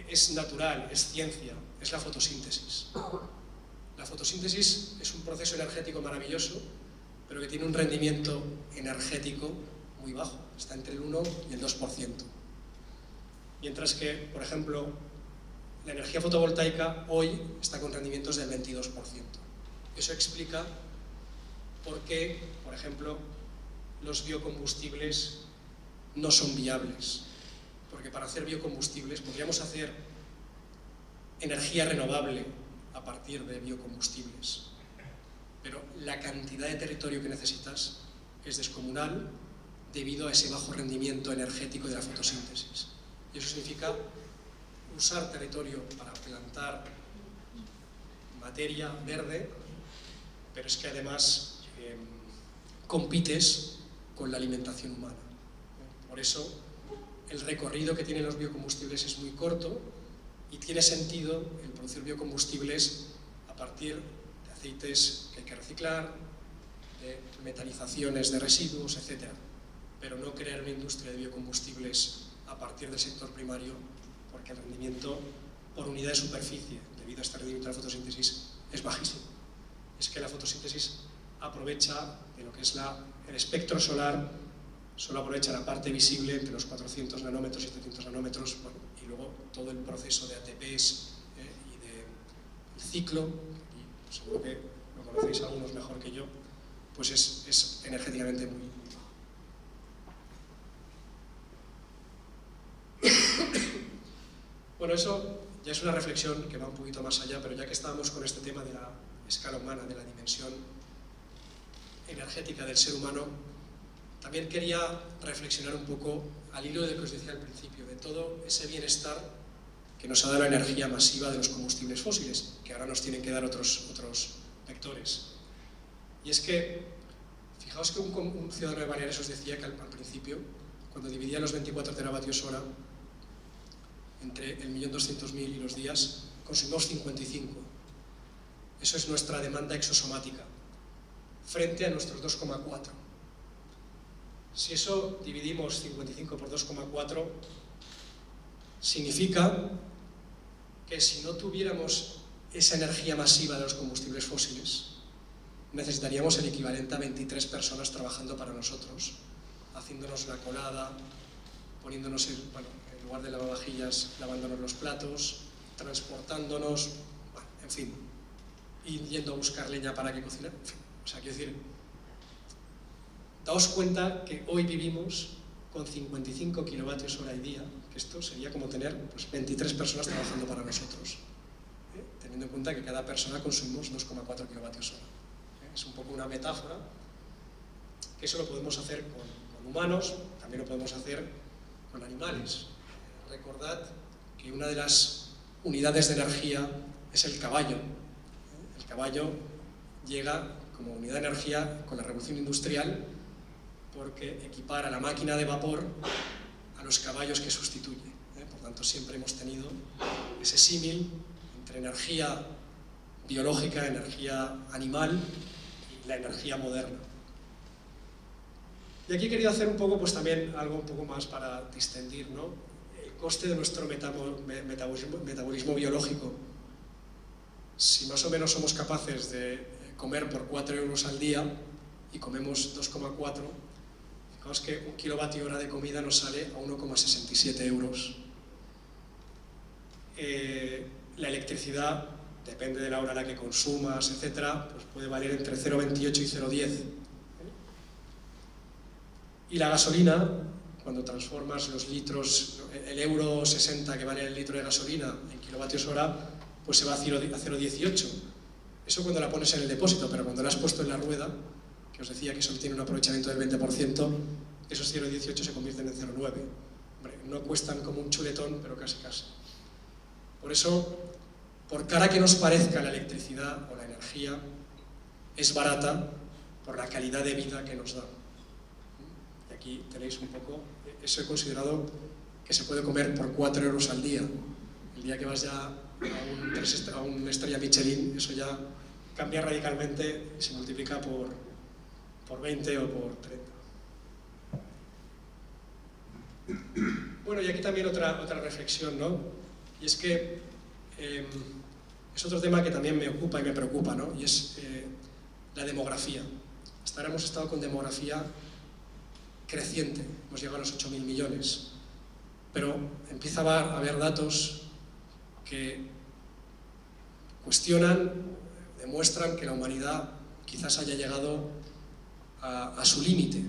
es natural, es ciencia, es la fotosíntesis. La fotosíntesis es un proceso energético maravilloso, pero que tiene un rendimiento energético muy bajo, está entre el 1 y el 2%. Mientras que, por ejemplo, la energía fotovoltaica hoy está con rendimientos del 22%. Eso explica por qué, por ejemplo, los biocombustibles no son viables. Porque para hacer biocombustibles podríamos hacer energía renovable a partir de biocombustibles, pero la cantidad de territorio que necesitas es descomunal debido a ese bajo rendimiento energético de la fotosíntesis. Y eso significa usar territorio para plantar materia verde, pero es que además compites con la alimentación humana. Por eso el recorrido que tienen los biocombustibles es muy corto y tiene sentido el producir biocombustibles a partir de aceites que hay que reciclar, de metanizaciones de residuos, etc. Pero no crear una industria de biocombustibles a partir del sector primario, porque el rendimiento por unidad de superficie, debido a este rendimiento de la fotosíntesis, es bajísimo. Es que la fotosíntesis aprovecha de lo que es el espectro solar, solo aprovecha la parte visible entre los 400 nanómetros y 700 nanómetros, bueno, y luego todo el proceso de ATPs y del ciclo, y seguro que lo conocéis algunos mejor que yo, pues es energéticamente muy bajo. Bueno, eso ya es una reflexión que va un poquito más allá, pero ya que estábamos con este tema de la escala humana, de la dimensión energética del ser humano, también quería reflexionar un poco al hilo de lo que os decía al principio, de todo ese bienestar que nos ha dado la energía masiva de los combustibles fósiles, que ahora nos tienen que dar otros vectores. Y es que, fijaos que un ciudadano de Baleares os decía que al principio, cuando dividía los 24 teravatios hora entre el 1.200.000 y los días, consumimos 55. Eso es nuestra demanda exosomática, frente a nuestros 2,4. Si eso dividimos 55 por 2,4, significa que si no tuviéramos esa energía masiva de los combustibles fósiles, necesitaríamos el equivalente a 23 personas trabajando para nosotros, haciéndonos la colada, poniéndonos en lugar de lavavajillas, lavándonos los platos, transportándonos, bueno, en fin, y yendo a buscar leña para que cocinar, en fin. O sea, quiero decir, daos cuenta que hoy vivimos con 55 kilovatios hora y día, que esto sería como tener pues, 23 personas trabajando para nosotros, teniendo en cuenta que cada persona consumimos 2,4 kilovatios hora. Es un poco una metáfora, que eso lo podemos hacer con humanos, también lo podemos hacer con animales. Recordad que una de las unidades de energía es el caballo. El caballo llega como unidad de energía con la revolución industrial porque equipara la máquina de vapor a los caballos que sustituye. Por tanto, siempre hemos tenido ese símil entre energía biológica, energía animal y la energía moderna. Y aquí he querido hacer un poco, pues también algo un poco más para distendir, ¿no? El coste de nuestro metabolismo biológico. Si más o menos somos capaces de comer por 4 euros al día y comemos 2,4, fijaos que un kilovatio hora de comida nos sale a 1,67 euros. La electricidad, depende de la hora a la que consumas, etcétera, pues puede valer entre 0,28 y 0,10. Y la gasolina, cuando transformas los litros, el euro 60 que vale el litro de gasolina en kilovatios hora, pues se va a 0,18. Eso cuando la pones en el depósito, pero cuando la has puesto en la rueda, que os decía que solo tiene un aprovechamiento del 20%, esos 0,18 se convierten en 0,9. Hombre, no cuestan como un chuletón, pero casi casi. Por eso, por cara que nos parezca la electricidad o la energía, es barata por la calidad de vida que nos da. Y aquí tenéis un poco, eso he considerado que se puede comer por 4 euros al día. El día que vas ya a una estrella Michelin, eso ya cambia radicalmente y se multiplica por 20 o por 30. Bueno, y aquí también otra reflexión, ¿no? Y es que es otro tema que también me ocupa y me preocupa, ¿no? Y es la demografía. Hasta ahora hemos estado con demografía creciente, hemos llegado a los 8.000 millones, pero empieza a haber datos que cuestionan, demuestran que la humanidad quizás haya llegado a su límite.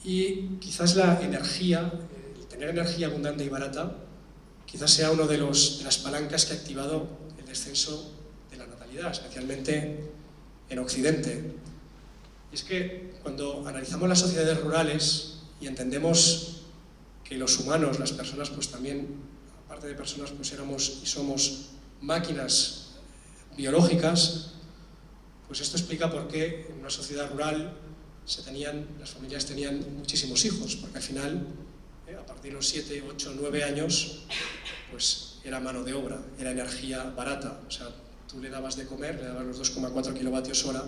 Y quizás la energía, el tener energía abundante y barata, quizás sea una de las palancas que ha activado el descenso de la natalidad, especialmente en Occidente. Y es que cuando analizamos las sociedades rurales y entendemos que los humanos, las personas, pues también, aparte de personas, pues éramos y somos máquinas biológicas, pues esto explica por qué en una sociedad rural las familias tenían muchísimos hijos, porque al final, a partir de los 7, 8, 9 años, pues era mano de obra, era energía barata. O sea, tú le dabas de comer, le dabas los 2,4 kilovatios hora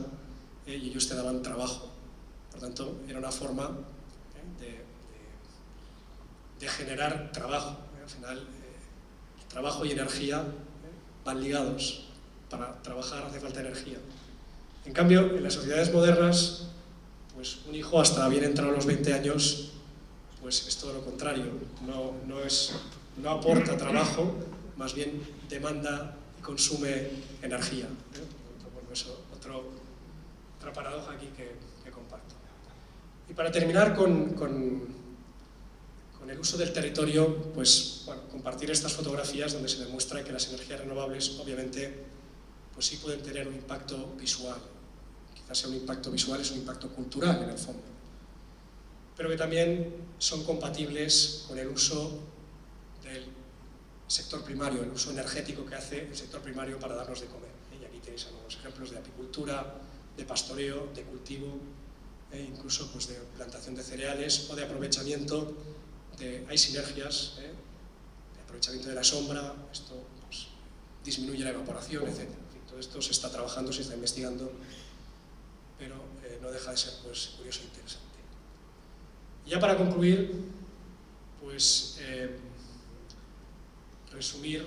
y ellos te daban trabajo. Por tanto, era una forma de generar trabajo. Al final, trabajo y energía van ligados. Para trabajar hace falta energía. En cambio, en las sociedades modernas, pues un hijo hasta bien entrado a los 20 años, pues es todo lo contrario. No aporta trabajo, más bien demanda y consume energía. Bueno, eso, otra paradoja aquí que comparto. Y para terminar con el uso del territorio, pues bueno, compartir estas fotografías donde se demuestra que las energías renovables obviamente pues sí pueden tener un impacto visual. Quizás sea un impacto visual, es un impacto cultural en el fondo. Pero que también son compatibles con el uso del sector primario, el uso energético que hace el sector primario para darnos de comer. Y aquí tenéis algunos ejemplos de apicultura, de pastoreo, de cultivo, incluso pues, de plantación de cereales o de aprovechamiento. Hay sinergias, de aprovechamiento de la sombra, esto pues, disminuye la evaporación, etc. Todo esto se está trabajando, se está investigando, pero no deja de ser pues, curioso e interesante. Y ya para concluir, pues resumir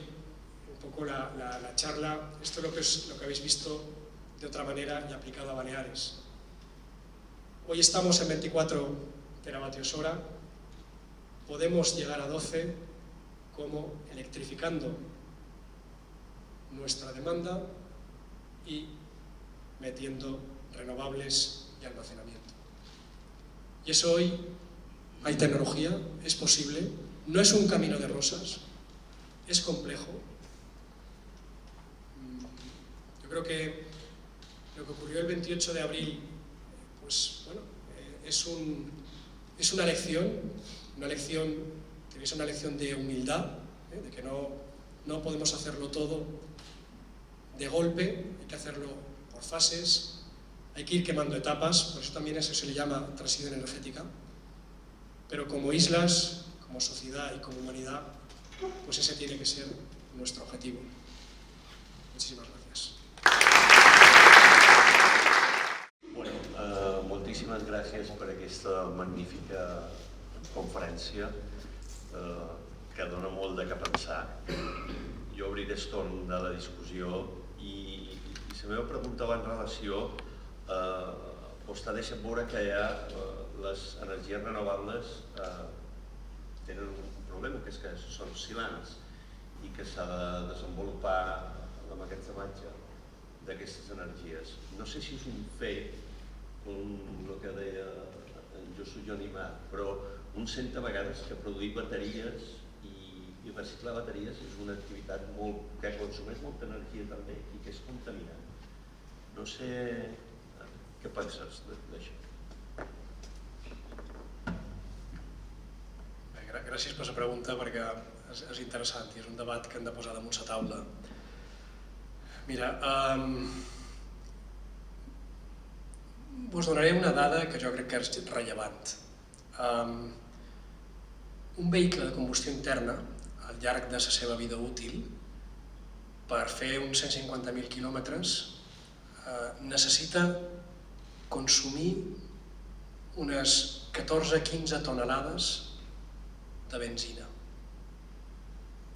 un poco la charla. Esto es lo que habéis visto de otra manera y aplicado a Baleares. Hoy estamos en 24 teravatios hora, podemos llegar a 12 como electrificando nuestra demanda y metiendo renovables y almacenamiento. Y eso hoy hay tecnología, es posible, no es un camino de rosas, es complejo. Yo creo que lo que ocurrió el 28 de abril, pues bueno, es una lección de humildad, de que no podemos hacerlo todo de golpe, hay que hacerlo por fases, hay que ir quemando etapas, por eso también eso se le llama transición energética, pero como islas, como sociedad y como humanidad, pues ese tiene que ser nuestro objetivo. Muchísimas gracias. Bueno, moltíssimes gràcies per aquesta magnífica conferència que dona molt de què pensar. Jo obriré el torn de la discussió i la meva pregunta va en relació vostè ha deixat veure que les energies renovables tenen un problema, que és que són oscil·lants i que s'ha de desenvolupar l'emmagatzematge d'aquestes energies. No sé si és un fet, el que deia jo soy animat, però un sent a vegades que produir bateries i reciclar bateries és una activitat que consumeix molta energia també i que és contaminant. No sé què penses d'això. Gràcies per la pregunta perquè és interessant i és un debat que hem de posar damunt la taula. Mira, us donaré una dada que jo crec que és rellevant. Un vehicle de combustió interna, al llarg de la seva vida útil, per fer uns 150.000 quilòmetres, necessita consumir unes 14-15 tonelades de benzina,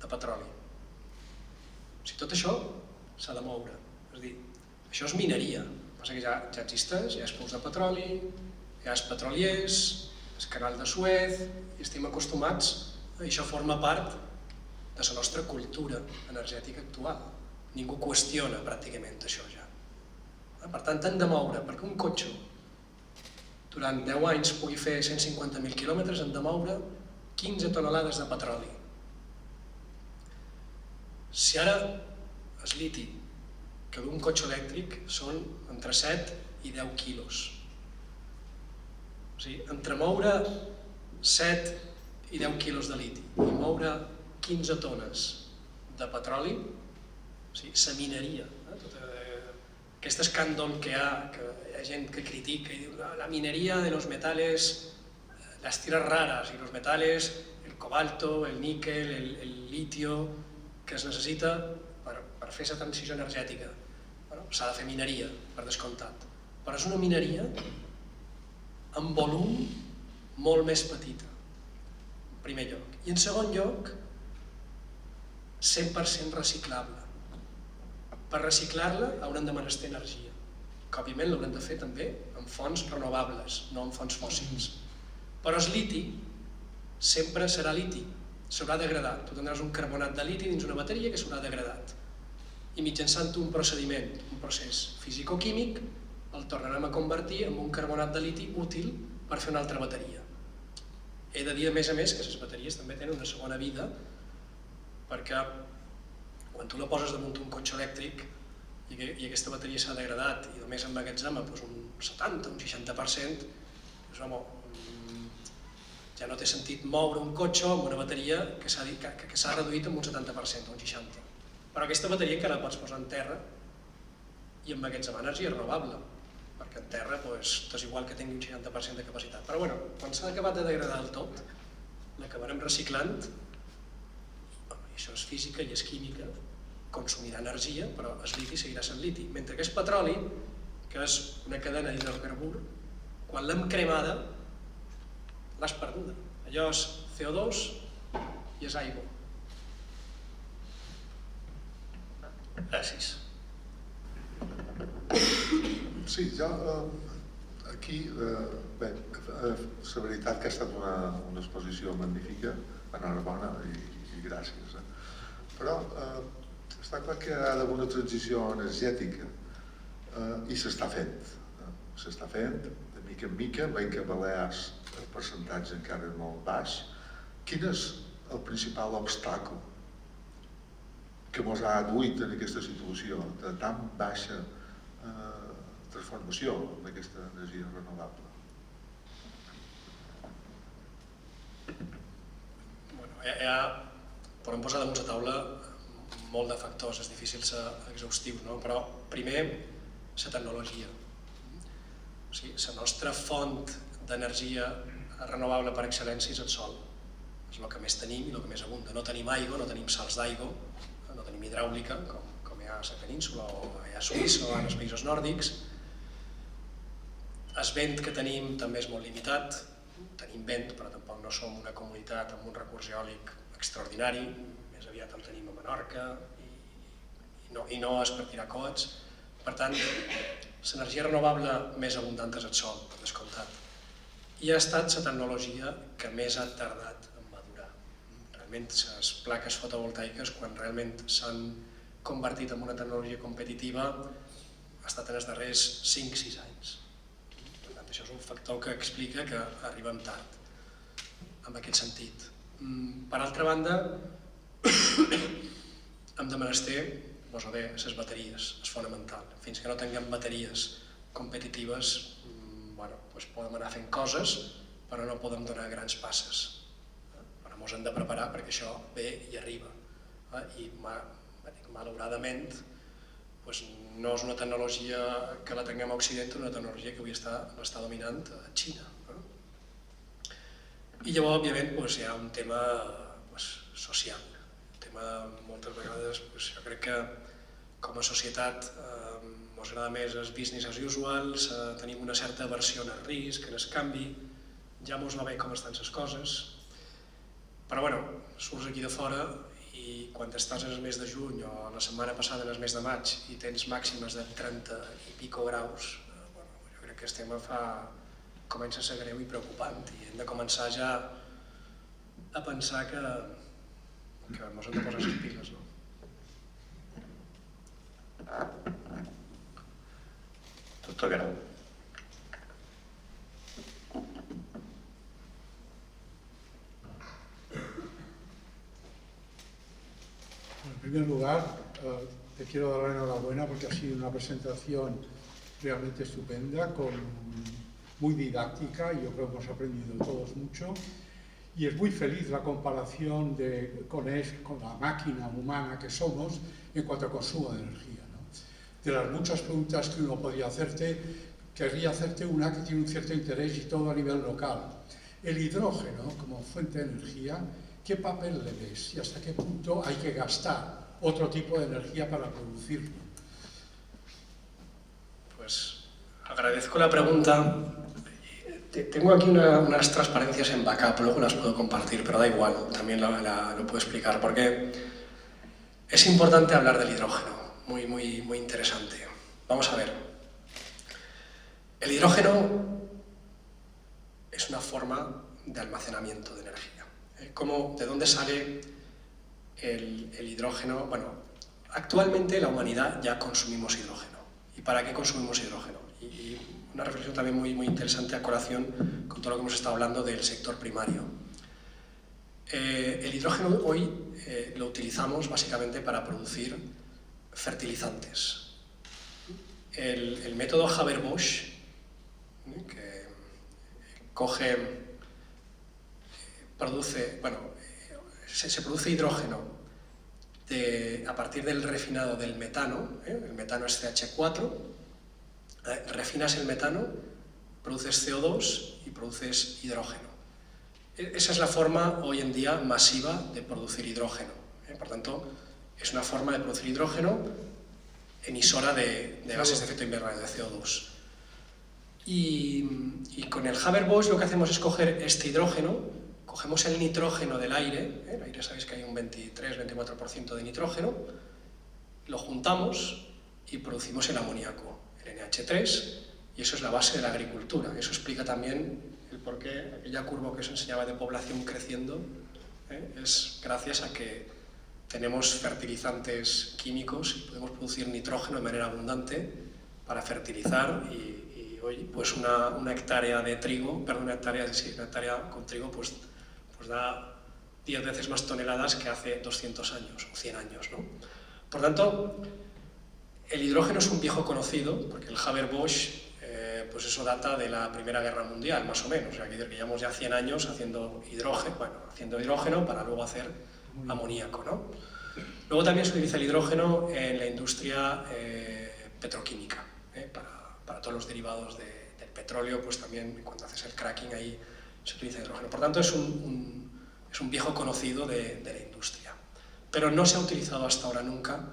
de petroli. O sigui, tot això s'ha de moure. És a dir, això és mineria. Passa que ja existeix, hi ha els pous de petroli, hi ha els petroliers, el canal de Suez, i estem acostumats, i això forma part de la nostra cultura energètica actual. Ningú qüestiona pràcticament això ja. Per tant, hem de moure, perquè un cotxe durant 10 anys pugui fer 150.000 quilòmetres, hem de moure 15 tonelades de petroli. Si ara el liti que d'un cotxe elèctric són entre 7 i 10 quilos. O sigui, entre moure 7 i 10 quilos de liti i moure 15 tones de petroli, o sigui, la mineria, aquest escàndol que hi ha gent que critica i diu la mineria de los metales, las tierras raras y los metales, el cobalto, el níquel, el litio, que es necessita per fer la transició energètica. S'ha de fer mineria, per descomptat, però és una mineria amb volum molt més petita, en primer lloc. I en segon lloc, 100% reciclable. Per reciclar-la haurem de menester energia, que òbviament l'haurem de fer també amb fonts renovables, no amb fonts fòssils. Però el liti sempre serà liti, s'haurà degradat. Tu tindràs un carbonat de liti dins una bateria que s'haurà degradat. I mitjançant un procediment, un procés fisicoquímic, el tornarem a convertir en un carbonat de liti útil per fer una altra bateria. He de dir, a més, que les bateries també tenen una segona vida, perquè quan tu la poses damunt un cotxe elèctric i aquesta bateria s'ha degradat i només emmagatzema un 70, un 60%, doncs, home, ja no té sentit moure un cotxe amb una bateria que s'ha reduït en un 70% o un 60%. Però aquesta bateria encara la pots posar en terra i emmagatzemar energia renovable, perquè en terra és igual que tingui un 60% de capacitat. Però bueno, quan s'ha acabat de degradar del tot, l'acabarem reciclant, i això és física i és química, consumirà energia, però el liti seguirà sent liti. Mentre que el petroli, que és una cadena d'hidrocarbur, quan l'hem cremada, l'has perduda. Allò és CO2 i és aigua. Gràcies. Sí, jo aquí, bé, la veritat que ha estat una exposició magnífica, enhorabona i gràcies. Però està clar que hi ha d'haver una transició energètica i s'està fent. S'està fent de mica en mica, veiem que a Balears el percentatge encara és molt baix. Quin és el principal obstacle que ens ha duit en aquesta situació de tan baixa transformació d'aquesta energia renovable? Podem posar damunt la taula molt de factors, és difícil ser exhaustiu, però primer, la tecnologia. La nostra font d'energia renovable per excel·lència és el sol. És el que més tenim i el que més abunda. No tenim aigua, no tenim salts d'aigua, no tenim hidràulica, com hi ha a la península o hi ha a Suïssa o en els països nòrdics. El vent que tenim també és molt limitat. Tenim vent, però tampoc no som una comunitat amb un recurs eòlic extraordinari. Més aviat el tenim a Menorca i no es per tirar coets. Per tant, l'energia renovable més abundant és el sol, per descomptat. I ha estat la tecnologia que més ha tardat en madurar. Realment, les plaques fotovoltaiques, quan realment s'han convertit en una tecnologia competitiva, ha estat en els darrers 5-6 anys. Per tant, això és un factor que explica que arribem tard, en aquest sentit. Per altra banda, hem de menester les bateries, és fonamental. Fins que no tinguem bateries competitives, podem anar fent coses, però no podem donar grans passes. Però ens hem de preparar perquè això ve i arriba. I malauradament no és una tecnologia que la tinguem a Occident, és una tecnologia que avui l'està dominant a Xina. I llavors, òbviament, hi ha un tema social. Un tema, moltes vegades, jo crec que com a societat ens agrada més el business as usual, tenim una certa aversió al risc, al canvi, ja ens va bé com estan les coses, però surts aquí de fora i quan estàs en el mes de juny o la setmana passada en el mes de maig i tens màximes de 30 i pico graus, jo crec que el tema comença a ser greu i preocupant i hem de començar ja a pensar que ens hem de posar les piles. Doctor Guerau. En primer lugar, te quiero dar la enhorabuena porque ha sido una presentación realmente estupenda, muy didáctica, y yo creo que hemos aprendido todos mucho. Y es muy feliz la comparación con la máquina humana que somos en cuanto a consumo de energía, ¿no? De las muchas preguntas que uno podría hacerte, querría hacerte una que tiene un cierto interés y todo a nivel local. El hidrógeno como fuente de energía, ¿qué papel le ves y hasta qué punto hay que gastar otro tipo de energía para producirlo? Pues agradezco la pregunta. Tengo aquí unas transparencias en backup, luego las puedo compartir, pero da igual, también lo puedo explicar, porque Es importante hablar del hidrógeno, muy interesante. Vamos a ver. El hidrógeno es una forma de almacenamiento de energía. ¿De dónde sale el hidrógeno? Bueno, actualmente la humanidad ya consumimos hidrógeno. ¿Y para qué consumimos hidrógeno? Y una reflexión también muy interesante a colación con todo lo que hemos estado hablando del sector primario. El hidrógeno hoy lo utilizamos básicamente para producir fertilizantes. El método Haber-Bosch, que se produce hidrógeno a partir del refinado del metano. El metano es CH4, refinas el metano, produces CO2 y produces hidrógeno. Esa es la forma hoy en día masiva de producir hidrógeno. Por tanto, es una forma de producir hidrógeno emisora de gases de efecto invernadero, de CO2. Y con el Haber-Bosch lo que hacemos es coger este hidrógeno, cogemos el nitrógeno del aire, el aire sabéis que hay un 23-24% de nitrógeno, lo juntamos y producimos el amoníaco, el NH3, y eso es la base de la agricultura. Eso explica también el por qué aquella curva que os enseñaba de población creciendo es gracias a que tenemos fertilizantes químicos y podemos producir nitrógeno de manera abundante para fertilizar y hoy pues una hectárea de trigo, una hectárea con trigo pues da 10 veces más toneladas que hace 200 años o 100 años, ¿no? Por tanto, el hidrógeno es un viejo conocido, porque el Haber-Bosch pues eso data de la Primera Guerra Mundial, más o menos. O sea, que llevamos ya 100 años haciendo hidrógeno para luego hacer amoníaco, ¿no? Luego también se utiliza el hidrógeno en la industria petroquímica, para todos los derivados del petróleo, pues también cuando haces el cracking ahí se utiliza hidrógeno. Por tanto, es un viejo conocido de la industria, pero no se ha utilizado hasta ahora nunca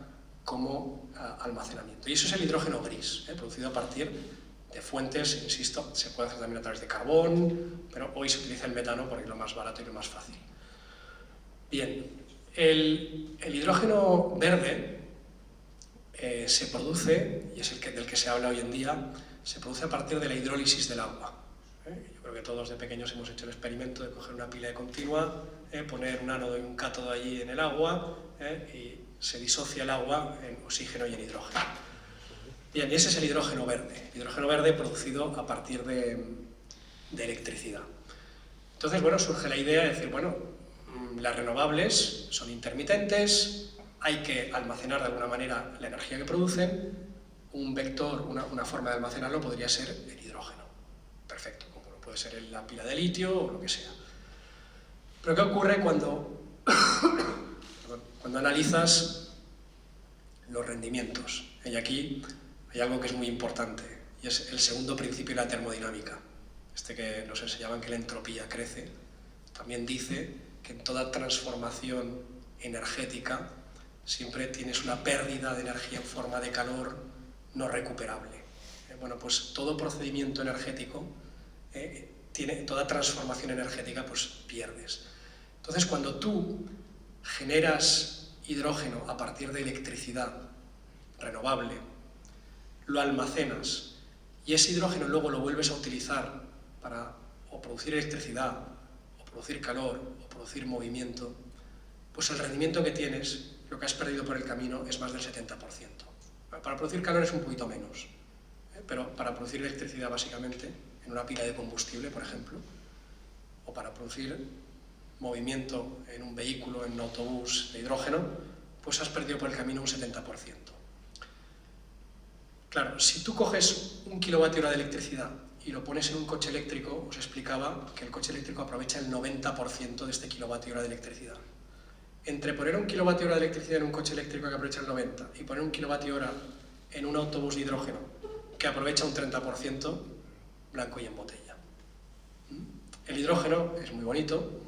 como almacenamiento. Y eso es el hidrógeno gris, producido a partir de fuentes, insisto, se puede hacer también a través de carbón, pero hoy se utiliza el metano porque es lo más barato y lo más fácil. Bien, el hidrógeno verde se produce, y es del que se habla hoy en día, se produce a partir de la hidrólisis del agua. Yo creo que todos de pequeños hemos hecho el experimento de coger una pila de continua, poner un ánodo y un cátodo allí en el agua, y se disocia el agua en oxígeno y en hidrógeno. Bien, y ese es el hidrógeno verde producido a partir de electricidad. Entonces, bueno, surge la idea de decir, bueno, las renovables son intermitentes, hay que almacenar de alguna manera la energía que producen, un vector, una forma de almacenarlo podría ser el hidrógeno. Perfecto, como puede ser la pila de litio o lo que sea. Pero ¿qué ocurre cuando analizas los rendimientos? Y aquí hay algo que es muy importante, y es el segundo principio de la termodinámica. Que nos enseñaban que la entropía crece, también dice que en toda transformación energética siempre tienes una pérdida de energía en forma de calor no recuperable. Bueno, pues todo procedimiento energético, toda transformación energética, pues pierdes. Entonces, cuando tú generas hidrógeno a partir de electricidad renovable, lo almacenas y ese hidrógeno luego lo vuelves a utilizar para o producir electricidad, o producir calor, o producir movimiento, pues el rendimiento que tienes, lo que has perdido por el camino, es más del 70%. Para producir calor es un poquito menos, pero para producir electricidad básicamente, en una pila de combustible, por ejemplo, o para producir movimiento en un vehículo, en un autobús de hidrógeno, pues has perdido por el camino un 70%. Claro, si tú coges 1 kWh de electricidad y lo pones en un coche eléctrico, os explicaba que el coche eléctrico aprovecha el 90% de este kWh de electricidad. Entre poner 1 kWh de electricidad en un coche eléctrico que aprovecha el 90% y poner 1 kWh en un autobús de hidrógeno que aprovecha un 30%, blanco y en botella. El hidrógeno es muy bonito,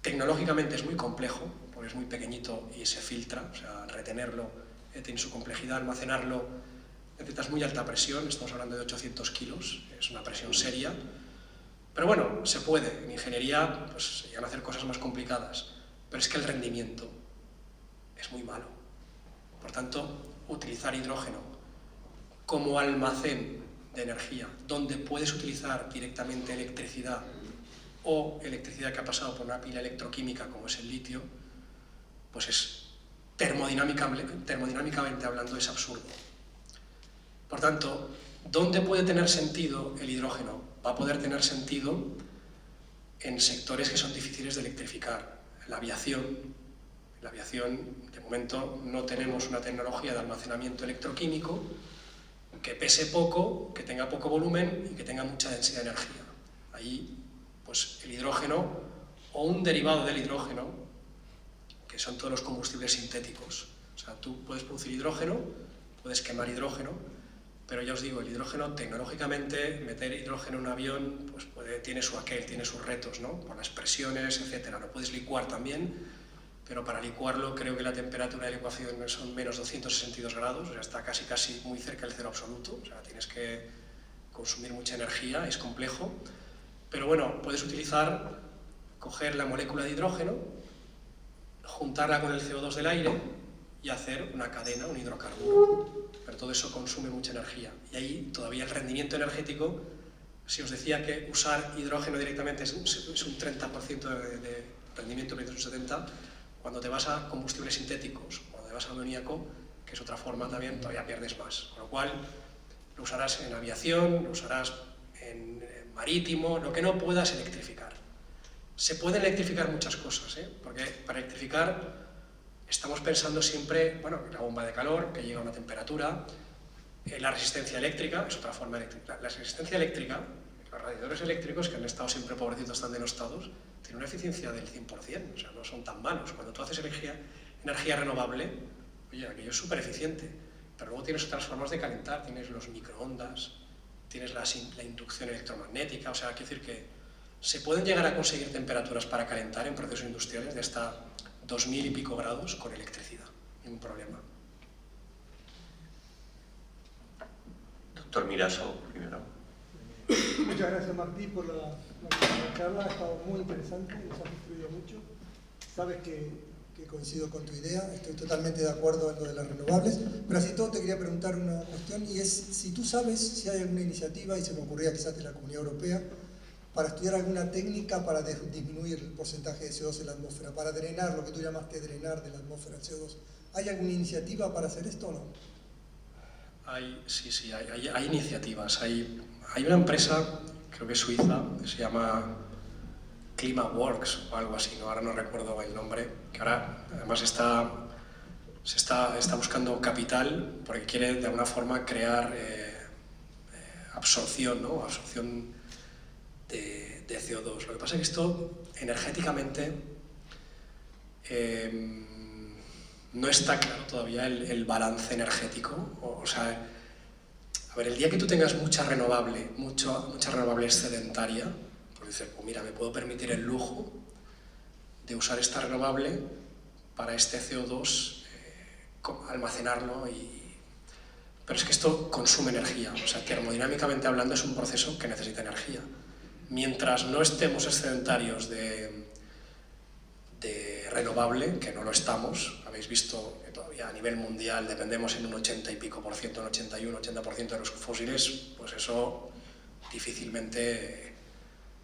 tecnológicamente es muy complejo, porque es muy pequeñito y se filtra, o sea, retenerlo tiene su complejidad, almacenarlo, necesitas muy alta presión, estamos hablando de 800 kilos, es una presión seria, pero bueno, se puede. En ingeniería pues, se llegan a hacer cosas más complicadas, pero es que el rendimiento es muy malo. Por tanto, utilizar hidrógeno como almacén de energía, donde puedes utilizar directamente electricidad o electricidad que ha pasado por una pila electroquímica como es el litio, pues es termodinámicamente hablando es absurdo. Por tanto, ¿dónde puede tener sentido el hidrógeno? Va a poder tener sentido en sectores que son difíciles de electrificar. La aviación, de momento, no tenemos una tecnología de almacenamiento electroquímico que pese poco, que tenga poco volumen y que tenga mucha densidad de energía. Ahí, pues el hidrógeno o un derivado del hidrógeno, que son todos los combustibles sintéticos. O sea, tú puedes producir hidrógeno, puedes quemar hidrógeno, pero ya os digo, el hidrógeno, tecnológicamente, meter hidrógeno en un avión, pues tiene su aquel, tiene sus retos, ¿no? Por las presiones, etcétera. Lo puedes licuar también, pero para licuarlo creo que la temperatura de licuación son menos 262 grados, o sea, está casi muy cerca del cero absoluto, o sea, tienes que consumir mucha energía, es complejo, pero bueno, puedes coger la molécula de hidrógeno, juntarla con el CO2 del aire y hacer una cadena, un hidrocarburo. Pero todo eso consume mucha energía. Y ahí todavía el rendimiento energético, si os decía que usar hidrógeno directamente es un 30% de rendimiento, un 70%, cuando te vas a combustibles sintéticos, cuando te vas a amoníaco, que es otra forma también, todavía pierdes más. Con lo cual, lo usarás en aviación, lo usarás en marítimo, lo que no puedas electrificar. Se pueden electrificar muchas cosas, porque para electrificar estamos pensando siempre, bueno, en la bomba de calor, que llega a una temperatura, la resistencia eléctrica, es otra forma eléctrica. La resistencia eléctrica, los radiadores eléctricos, que han estado siempre pobrecitos, están denostados, tienen una eficiencia del 100%, o sea, no son tan malos. Cuando tú haces energía renovable, oye, aquello es súper eficiente, pero luego tienes otras formas de calentar, tienes los microondas, tienes la inducción electromagnética, o sea, quiero decir que se pueden llegar a conseguir temperaturas para calentar en procesos industriales de hasta 2000 y pico grados con electricidad, ningún problema. Doctor Miraso, primero. Muchas gracias, Martí, por la charla, ha estado muy interesante, nos ha instruido mucho. Sabes que coincido con tu idea, estoy totalmente de acuerdo en lo de las renovables, pero así todo te quería preguntar una cuestión, y es si tú sabes si hay alguna iniciativa, y se me ocurría quizás de la Comunidad Europea, para estudiar alguna técnica para disminuir el porcentaje de CO2 en la atmósfera, para drenar, lo que tú llamaste drenar de la atmósfera el CO2. ¿Hay alguna iniciativa para hacer esto o no? Sí, hay iniciativas. Hay una empresa, creo que es suiza, que se llama ClimaWorks o algo así, ¿no? Ahora no recuerdo el nombre, que ahora además está buscando capital porque quiere de alguna forma crear absorción, ¿no? Absorción de CO2. Lo que pasa es que esto energéticamente no está claro todavía el balance energético. O sea, a ver, el día que tú tengas mucha renovable excedentaria, pues dices, pues mira, me puedo permitir el lujo de usar esta renovable para este CO2, almacenarlo pero es que esto consume energía, o sea, termodinámicamente hablando es un proceso que necesita energía. Mientras no estemos excedentarios de renovable, que no lo estamos, habéis visto que todavía a nivel mundial dependemos en un 80 y pico por ciento, un 81, 80% de los fósiles, pues eso difícilmente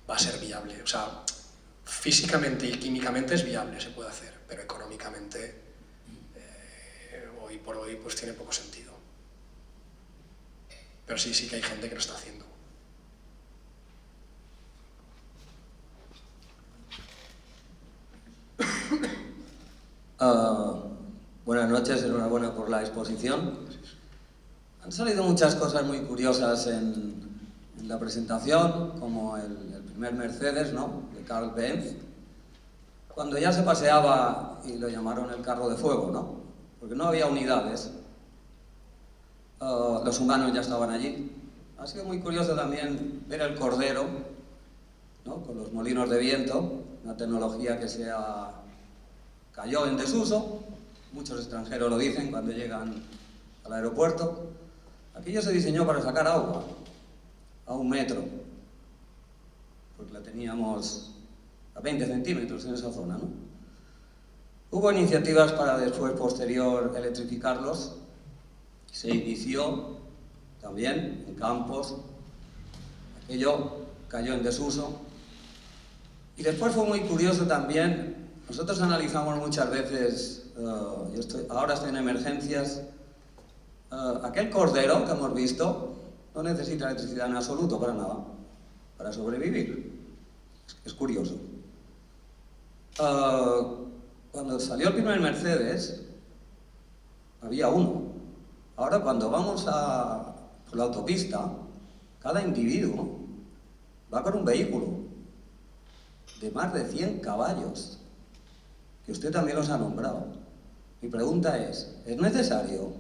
va a ser viable. O sea, físicamente y químicamente es viable, se puede hacer, pero económicamente hoy por hoy pues tiene poco sentido. Pero sí que hay gente que lo está haciendo. Buenas noches, enhorabuena por la exposición. Han salido muchas cosas muy curiosas en la presentación, como el primer Mercedes, ¿no?, de Carl Benz, cuando ya se paseaba y lo llamaron el carro de fuego, ¿no?, porque no había unidades, los humanos ya estaban allí. Ha sido muy curioso también ver el Cordero, ¿no?, con los molinos de viento, una tecnología que cayó en desuso, muchos extranjeros lo dicen cuando llegan al aeropuerto. Aquello se diseñó para sacar agua a 1 metro, porque la teníamos a 20 centímetros en esa zona, ¿no? Hubo iniciativas para después, posterior, electrificarlos. Se inició también en campos. Aquello cayó en desuso. Y después fue muy curioso también. Nosotros analizamos muchas veces, ahora estoy en emergencias, aquel cordero que hemos visto no necesita electricidad en absoluto para nada, para sobrevivir. Es curioso. Cuando salió el primer Mercedes, había uno. Ahora cuando vamos por la autopista, cada individuo va con un vehículo de más de 100 caballos, que usted también los ha nombrado. Mi pregunta ¿es necesario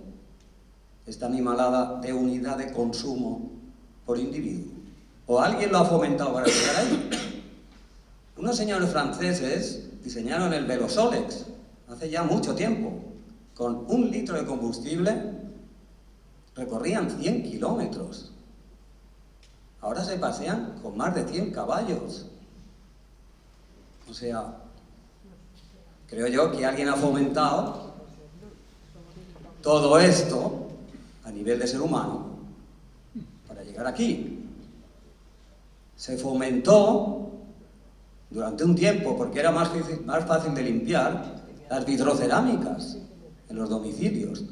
esta animalada de unidad de consumo por individuo? ¿O alguien lo ha fomentado para llegar ahí? Unos señores franceses diseñaron el Velosolex hace ya mucho tiempo. Con 1 litro de combustible recorrían 100 kilómetros. Ahora se pasean con más de 100 caballos. O sea, creo yo que alguien ha fomentado todo esto a nivel de ser humano para llegar aquí. Se fomentó durante un tiempo, porque era más fácil de limpiar, las vitrocerámicas en los domicilios.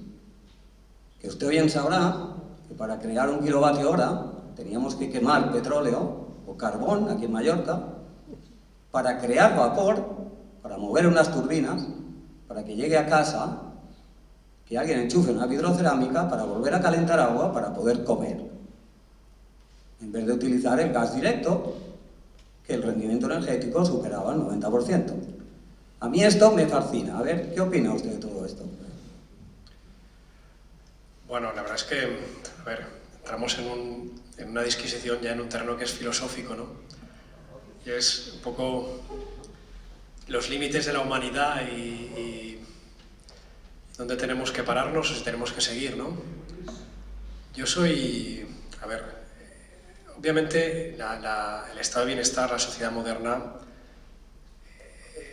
Que usted bien sabrá que para crear 1 kilovatio hora teníamos que quemar petróleo o carbón aquí en Mallorca para crear vapor, para mover unas turbinas, para que llegue a casa, que alguien enchufe una vitrocerámica para volver a calentar agua para poder comer. En vez de utilizar el gas directo, que el rendimiento energético superaba el 90%. A mí esto me fascina. A ver, ¿qué opina usted de todo esto? Bueno, la verdad es que, a ver, entramos en una disquisición ya en un terreno que es filosófico, ¿no? Y es un poco los límites de la humanidad y dónde tenemos que pararnos o si tenemos que seguir, ¿no? Yo soy, a ver, obviamente el estado de bienestar, la sociedad moderna,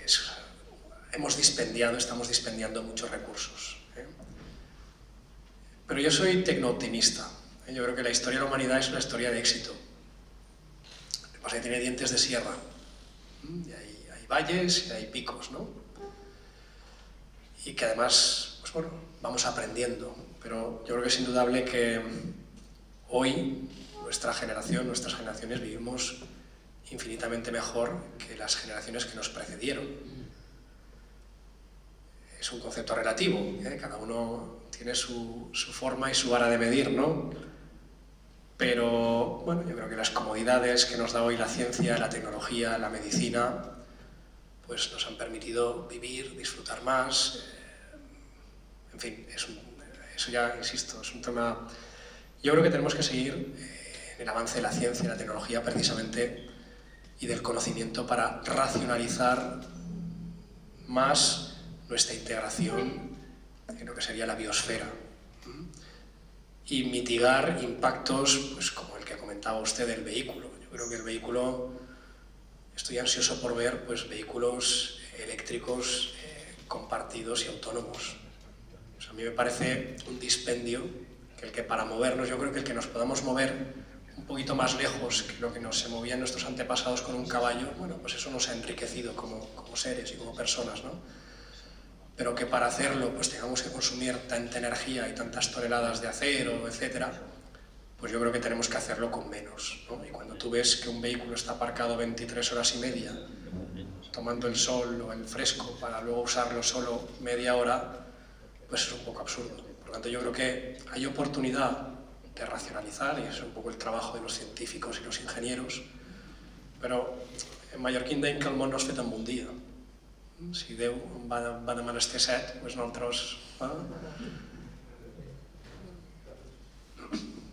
estamos dispendiando muchos recursos, ¿eh? Pero yo soy tecno-optimista, ¿eh? Yo creo que la historia de la humanidad es una historia de éxito. Lo que pasa es que tiene dientes de sierra, y hay valles y hay picos, ¿no? Y que además, pues bueno, vamos aprendiendo, pero yo creo que es indudable que hoy nuestras generaciones vivimos infinitamente mejor que las generaciones que nos precedieron. Es un concepto relativo, ¿eh? Cada uno tiene su forma y su vara de medir, ¿no? Pero bueno, yo creo que las comodidades que nos da hoy la ciencia, la tecnología, la medicina, pues nos han permitido vivir, disfrutar más. En fin, eso ya, insisto, es un tema. Yo creo que tenemos que seguir en el avance de la ciencia y la tecnología precisamente y del conocimiento para racionalizar más nuestra integración en lo que sería la biosfera y mitigar impactos pues, como el que comentaba usted del vehículo. Yo creo que el vehículo, estoy ansioso por ver pues, vehículos eléctricos compartidos y autónomos. Pues a mí me parece un dispendio que para movernos, yo creo que el que nos podamos mover un poquito más lejos que lo que se movían nuestros antepasados con un caballo, bueno, pues eso nos ha enriquecido como seres y como personas, ¿no? Pero que para hacerlo pues tengamos que consumir tanta energía y tantas toneladas de acero, etcétera, pues yo creo que tenemos que hacerlo con menos, ¿no? Y cuando tú ves que un vehículo está aparcado 23 horas y media, tomando el sol o el fresco para luego usarlo solo media hora, pues es un poco absurdo. Por lo tanto, yo creo que hay oportunidad de racionalizar, y es un poco el trabajo de los científicos y los ingenieros, però en mallorquín deim que el món no es fet en un dia. Si Déu va de menester 7, doncs nosaltres...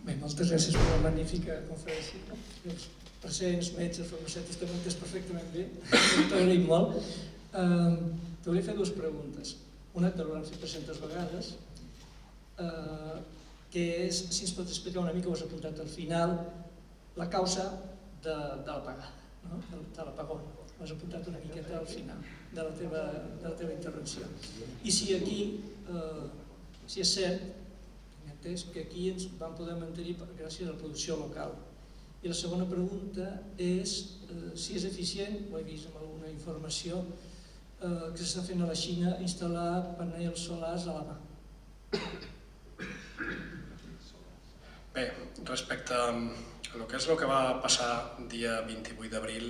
Bé, moltes gràcies per la magnífica conferència. Els presents metges farmacèutics també entès perfectament bé, t'agraïm molt. Te volia fer 2 preguntes. Una te l'han fet 300 vegades, que és si ens pots explicar una mica, ho has apuntat al final, la causa de l'apagada, no? De l'apagón. ho has apuntat una miqueta al final de la teva intervenció. I si aquí, si és cert, que aquí ens vam poder mantenir gràcies a la producció local. I la segona pregunta és si és eficient, ho he vist amb alguna informació, que s'està fent a la Xina instal·lar panells solars a la mà. Bé, respecte a el que va passar el dia 28 d'abril,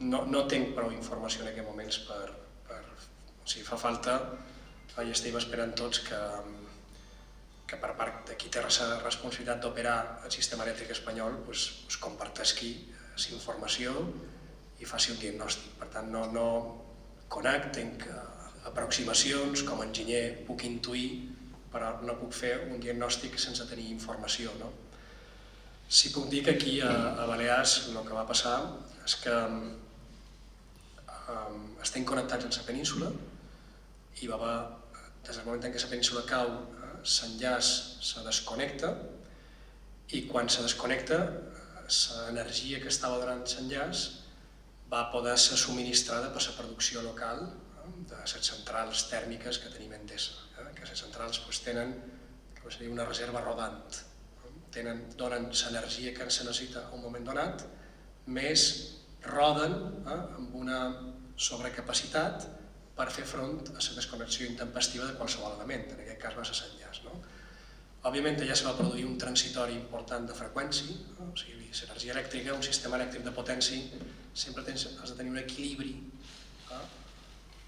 no tinc prou informació en aquests moments per... O sigui, fa falta, i estem esperant tots que per part de qui té la responsabilitat d'operar el sistema elèctric espanyol es comparteixi la informació i faci un diagnòstic. Per tant, no conec, tinc aproximacions, com a enginyer puc intuir, però no puc fer un diagnòstic sense tenir informació. Sí puc dir que aquí a Balears el que va passar és que estem connectats amb la península i des del moment en què la península cau, l'enllaç se desconnecta i quan se desconnecta l'energia que estava donant l'enllaç va poder ser subministrada per la producció local de les centrals tèrmiques que tenim a Endesa, que les centrals tenen una reserva rodant, donen l'energia que se necessita en un moment donat, més roden amb una sobrecapacitat per fer front a la desconnexió intempestiva de qualsevol element, en aquest cas va ser l'enllaç. Òbviament allà se va produir un transitori important de freqüència, o sigui, l'energia elèctrica, un sistema elèctric de potència, sempre has de tenir un equilibri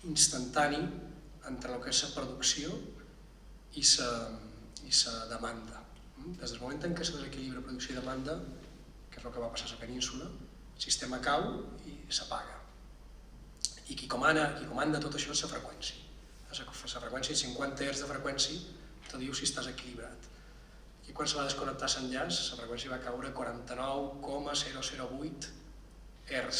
instantani entre el que és la producció i la demanda. Des del moment en què se desequilibra producció i demanda, que és el que va passar a la península, el sistema cau i s'apaga. I qui comanda tot això és la freqüència. La freqüència, 50 Hz de freqüència, te diu si estàs equilibrat. I quan se va desconnectar l'enllaç, la freqüència va caure a 49,008 Hz.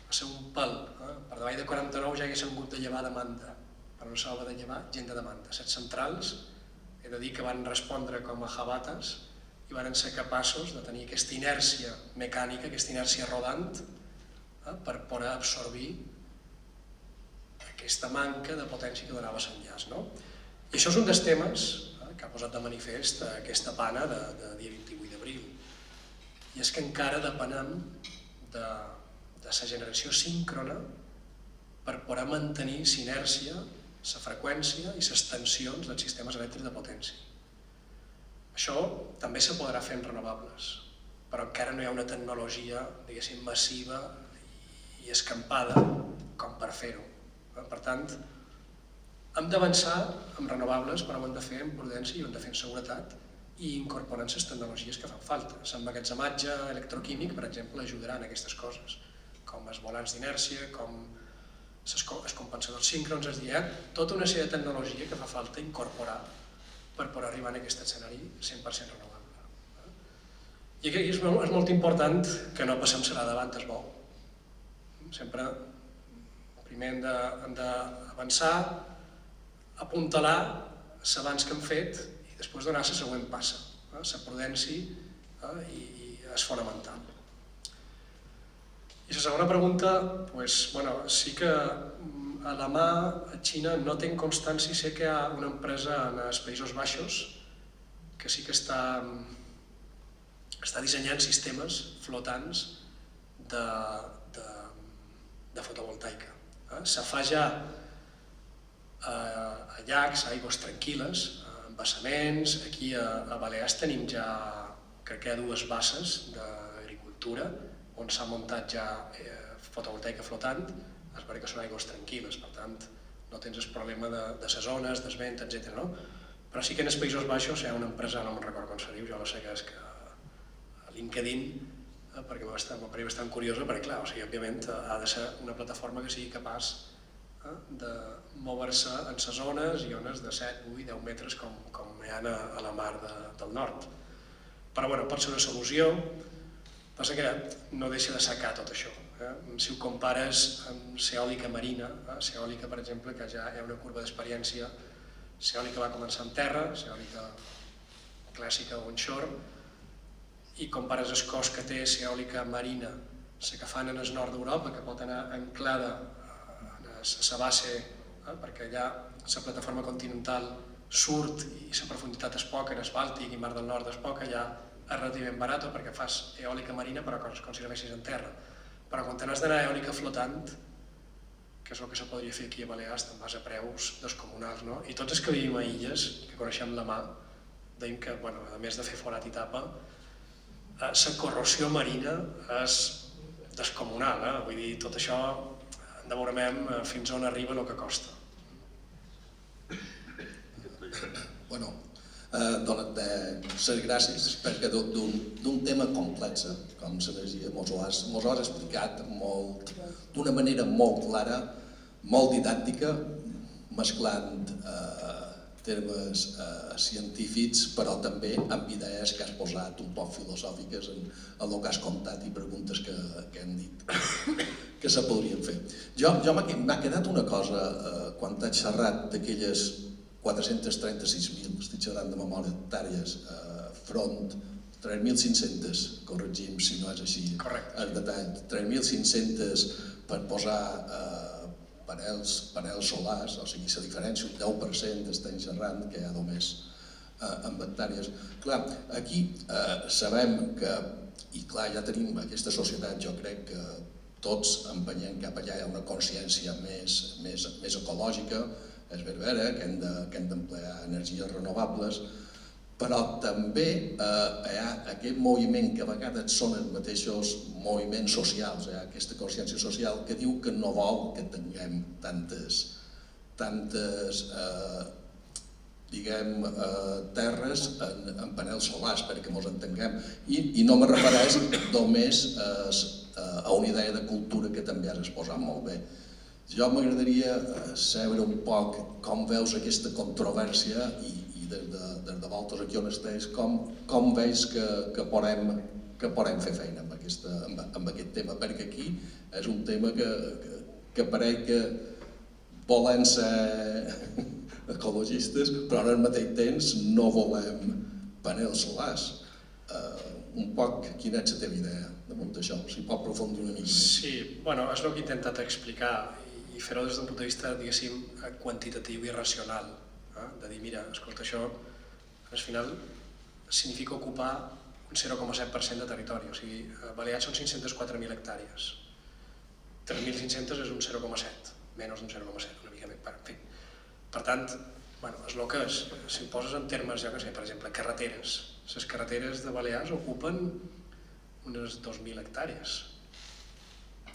Va ser un pèl. Per davall de 49 ja haguéssim hagut de llevar demanda, però no s'ha de llevar gent de demanda. Les centrals, he de dir que van respondre com a jabates i van ser capaços de tenir aquesta inèrcia mecànica, aquesta inèrcia rodant, per poder absorbir aquesta manca de potència que donava l'enllaç. I això és un dels temes que ha posat de manifest aquesta pana de dia 28 d'abril. I és que encara depenem de la generació síncrona per poder mantenir l'inèrcia, la freqüència i les tensions dels sistemes elèctrics de potència. Això també se podrà fer en renovables, però encara no hi ha una tecnologia, diguéssim, massiva i escampada com per fer-ho. Per tant, hem d'avançar amb renovables, però ho hem de fer amb prudència i ho hem de fer amb seguretat i incorporant les tecnologies que fan falta. L'emmagatzematge electroquímic, per exemple, ajudarà en aquestes coses, com els volants d'inèrcia, com els compensadors síncrons, és a dir, tota una sèrie de tecnologia que fa falta incorporar per poder arribar a aquest escenari 100% renovable. I aquí és molt important que no passem serà davant es bou. Sempre, primer hem d'avançar, apuntalar l'avanç que hem fet i després donar la següent passa. La prudència és fonamental. I la segona pregunta, sí que a la mà a Xina no tinc constància, sé que hi ha una empresa als Països Baixos que sí que està dissenyant sistemes flotants de fotovoltaica. Se fa ja a llacs, a aigües tranquil·les, embassaments. Aquí a Balears tenim ja, crec que hi ha 2 basses d'agricultura on s'ha muntat ja fotovoltaica flotant, es veu que són aigües tranquil·les, per tant no tens el problema de les ones, del vent, etc. Però sí que en els Països Baixos hi ha una empresa, no me'n recordo com se diu, jo la sé que és a LinkedIn, perquè m'ha parit bastant curiosa, perquè clar, òbviament ha de ser una plataforma que sigui capaç de moure-se en les zones i ones de 7, 8, 10 metres com hi ha a la mar del nord. Però pot ser una solució, passa que no deixa de secar tot això. Si ho compares amb l'eòlica marina, l'eòlica, per exemple, que ja hi ha una curva d'experiència, l'eòlica va començar en terra, l'eòlica clàssica onshore, i compares el cost que té l'eòlica marina que fan en el nord d'Europa, que pot anar anclada a la base, perquè allà la plataforma continental surt i la profunditat és poca, en el Bàltic i Mar del Nord és poca, allà és relativament barat perquè fas eòlica marina però com si la fessis en terra. Però quan t'has d'anar a eòlica flotant, que és el que se podria fer aquí a Balears, te'n vas a preus descomunals, no? I tots els que vivim a illes, que coneixem la mà, deim que, a més de fer forat i tapa, la corrosió marina és descomunal, vull dir, tot això en veurem fins on arriba el que costa. Bueno, les gràcies, perquè d'un tema complex, com l'energia, mos ho has explicat d'una manera molt clara, molt didàctica, mesclant termes científics, però també amb idees que has posat un poc filosòfiques en el que has contat i preguntes que hem dit que se podrien fer. M'ha quedat una cosa, quan t'has xerrat d'aquelles 436.000, estic xerrant de memòria, hectàrees, front 3.500, corregim si no és així el detall, 3.500 per posar panels solars, o sigui, la diferència, un 10% estem xerrant, que hi ha només amb hectàrees. Clar, aquí sabem que, i clar, ja tenim aquesta societat, jo crec que tots empenyem cap allà, hi ha una consciència més ecològica, és vera, que hem d'emplear energies renovables, però també hi ha aquest moviment que a vegades són els mateixos moviments socials, aquesta consciència social que diu que no vol que tinguem tantes terres en panels solars, perquè ens entenguem. I no me refereix només a una idea de cultura que també has exposat molt bé. Jo m'agradaria saber un poc com veus aquesta controvèrsia i des de voltes aquí on estàs, com veus que podem fer feina amb aquest tema, perquè aquí és un tema que pareix que volem ser ecologistes, però al mateix temps no volem panels solars. Un poc, quina és la teva idea damunt d'això? Si pot aprofundir una mica més. Sí, és el que he intentat explicar i fer-ho des d'un punt de vista, diguéssim, quantitatiu i racional. De dir, mira, escolta, això al final significa ocupar un 0,7% de territori. O sigui, a Balears són 504.000 hectàrees. 3.500 és un 0,7, menys d'un 0,7, una mica més. En fi. Per tant, és el que és. Si ho poses en termes, jo què sé, per exemple, carreteres. Les carreteres de Balears ocupen unes 2.000 hectàrees.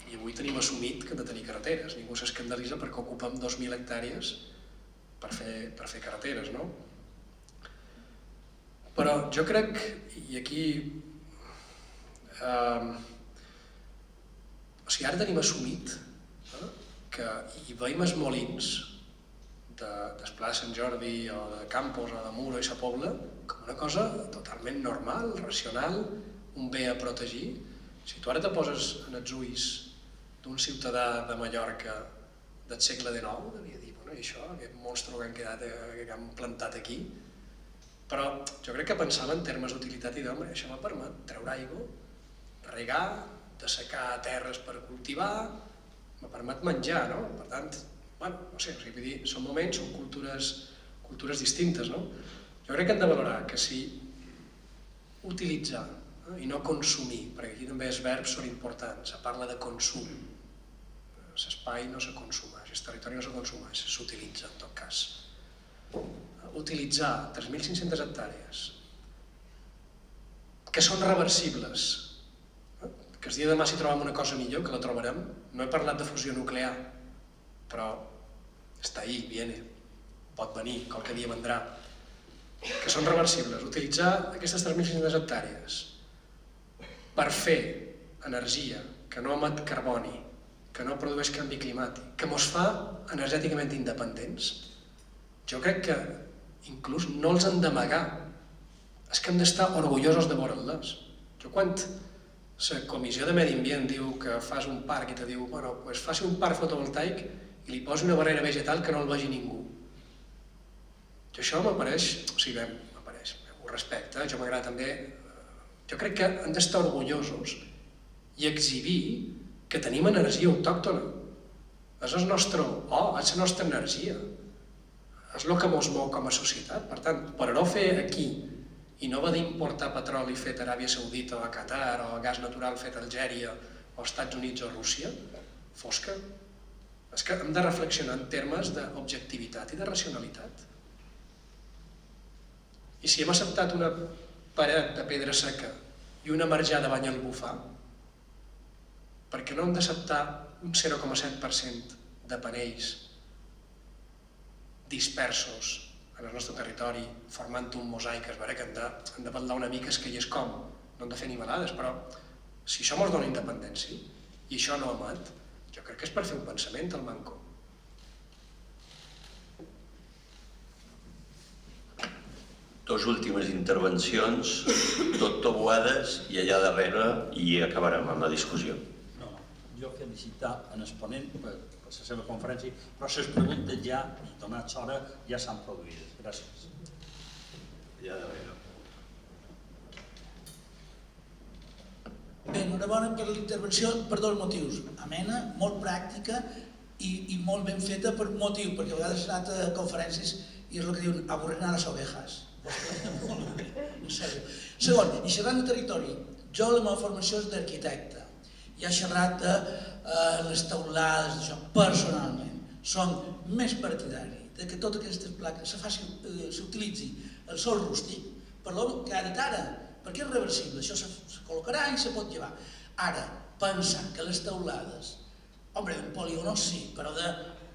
I avui tenim assumit que hem de tenir carreteres. Ningú s'escandalitza perquè ocupem 2.000 hectàrees per fer carreteres, no? Però jo crec, i aquí... O sigui, ara tenim assumit que hi veiem els molins del Pla de Sant Jordi o de Campos o de Muro i Sa Pobla com una cosa totalment normal, racional, un bé a protegir. Si tu ara te poses en els ulls d'un ciutadà de Mallorca del segle XIX, devia dir, i això, aquest monstre que han plantat aquí. Però jo crec que pensava en termes d'utilitat i d'home, això m'ha permet treure aigua, regar, dessecar terres per cultivar, m'ha permet menjar, no? Per tant, no sé, vull dir, són moments, són cultures distintes, no? Jo crec que hem de valorar que si utilitzar i no consumir, perquè aquí també els verbs són importants, se parla de consum, l'espai no se consumeix, el territori no se consumeix, s'utilitza en tot cas. Utilitzar 3.500 hectàrees que són reversibles, que el dia de demà si trobem una cosa millor, que la trobarem. No he parlat de fusió nuclear, però està ahí, viene, pot venir, qualque dia vendrà. Que són reversibles. Utilitzar aquestes 3.500 hectàrees per fer energia que no emet carboni, que no produeix canvi climàtic, que ens fa energèticament independents, jo crec que inclús no els hem d'amagar. És que hem d'estar orgullosos de veure'ls. Jo quan la Comissió de Medi Ambient diu que fas un parc i te diu, doncs faci un parc fotovoltaic i li posi una barrera vegetal que no el vegi ningú. Jo això m'apareix, o sigui, m'apareix, ho respecte, jo m'agrada també, jo crec que hem d'estar orgullosos i exhibir que tenim energia autòctona. És el nostre és la nostra energia. És el que ens mou com a societat. Per tant, per no fer aquí i no haver d'importar petroli fet a Aràbia Saudita o a Qatar o gas natural fet a Algèria o als Estats Units o a Rússia, fosca. És que hem de reflexionar en termes d'objectivitat i de racionalitat. I si hem acceptat una paret de pedra seca i una marjada bany al bufar, per què no hem d'acceptar un 0,7% de panells dispersos en el nostre territori, formant un mosaic? Es veurà que hem de parlar una mica, és que hi és com, no hem de fer animalades, però si això ens dona independència i això no emet, jo crec que és per fer un pensament al manco. Dos últimes intervencions, tot toboades, i allà darrere i acabarem amb la discussió. No, jo felicitar en el ponent per la seva conferència, però les preguntes ja, donats hora, ja s'han produïdes. Gràcies. Allà darrere. Bé, enhorabona per la intervenció per dos motius. Amena, molt pràctica i molt ben feta per un motiu, perquè a vegades he anat a conferències i és el que diuen aburren a les ovejas. En sèrio. Segon, i xerrant de territori, jo la meva formació és d'arquitecte. Ja he xerrat de les teulades, d'això, personalment. Som més partidari de que totes aquestes plaques s'utilitzi el sol rústic per lo que ha dit ara, perquè és reversible, això se col·locarà i se pot llevar. Ara, pensar que les teulades, home, d'un polígono sí, però de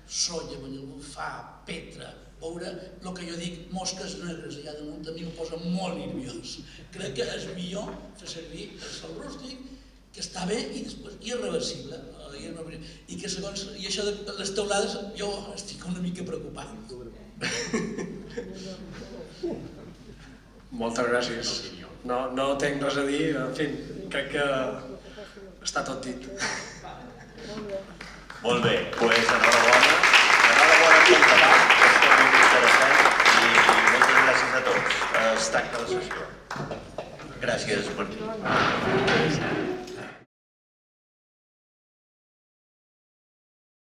solla, banyalbufar, petra, veure el que jo dic, mosques negres allà damunt, a mi em posa molt nerviós. Crec que és millor fer servir el sol rústic, que està bé i després és reversible. I que segons, i això de les teulades, jo estic una mica preocupat. Moltes gràcies. No tinc res a dir, en fi, crec que està tot dit. Molt bé, doncs enhorabona pel debat, que està molt interessant, i moltes gràcies a tots. Es tanca la sessió. Gràcies, Martí.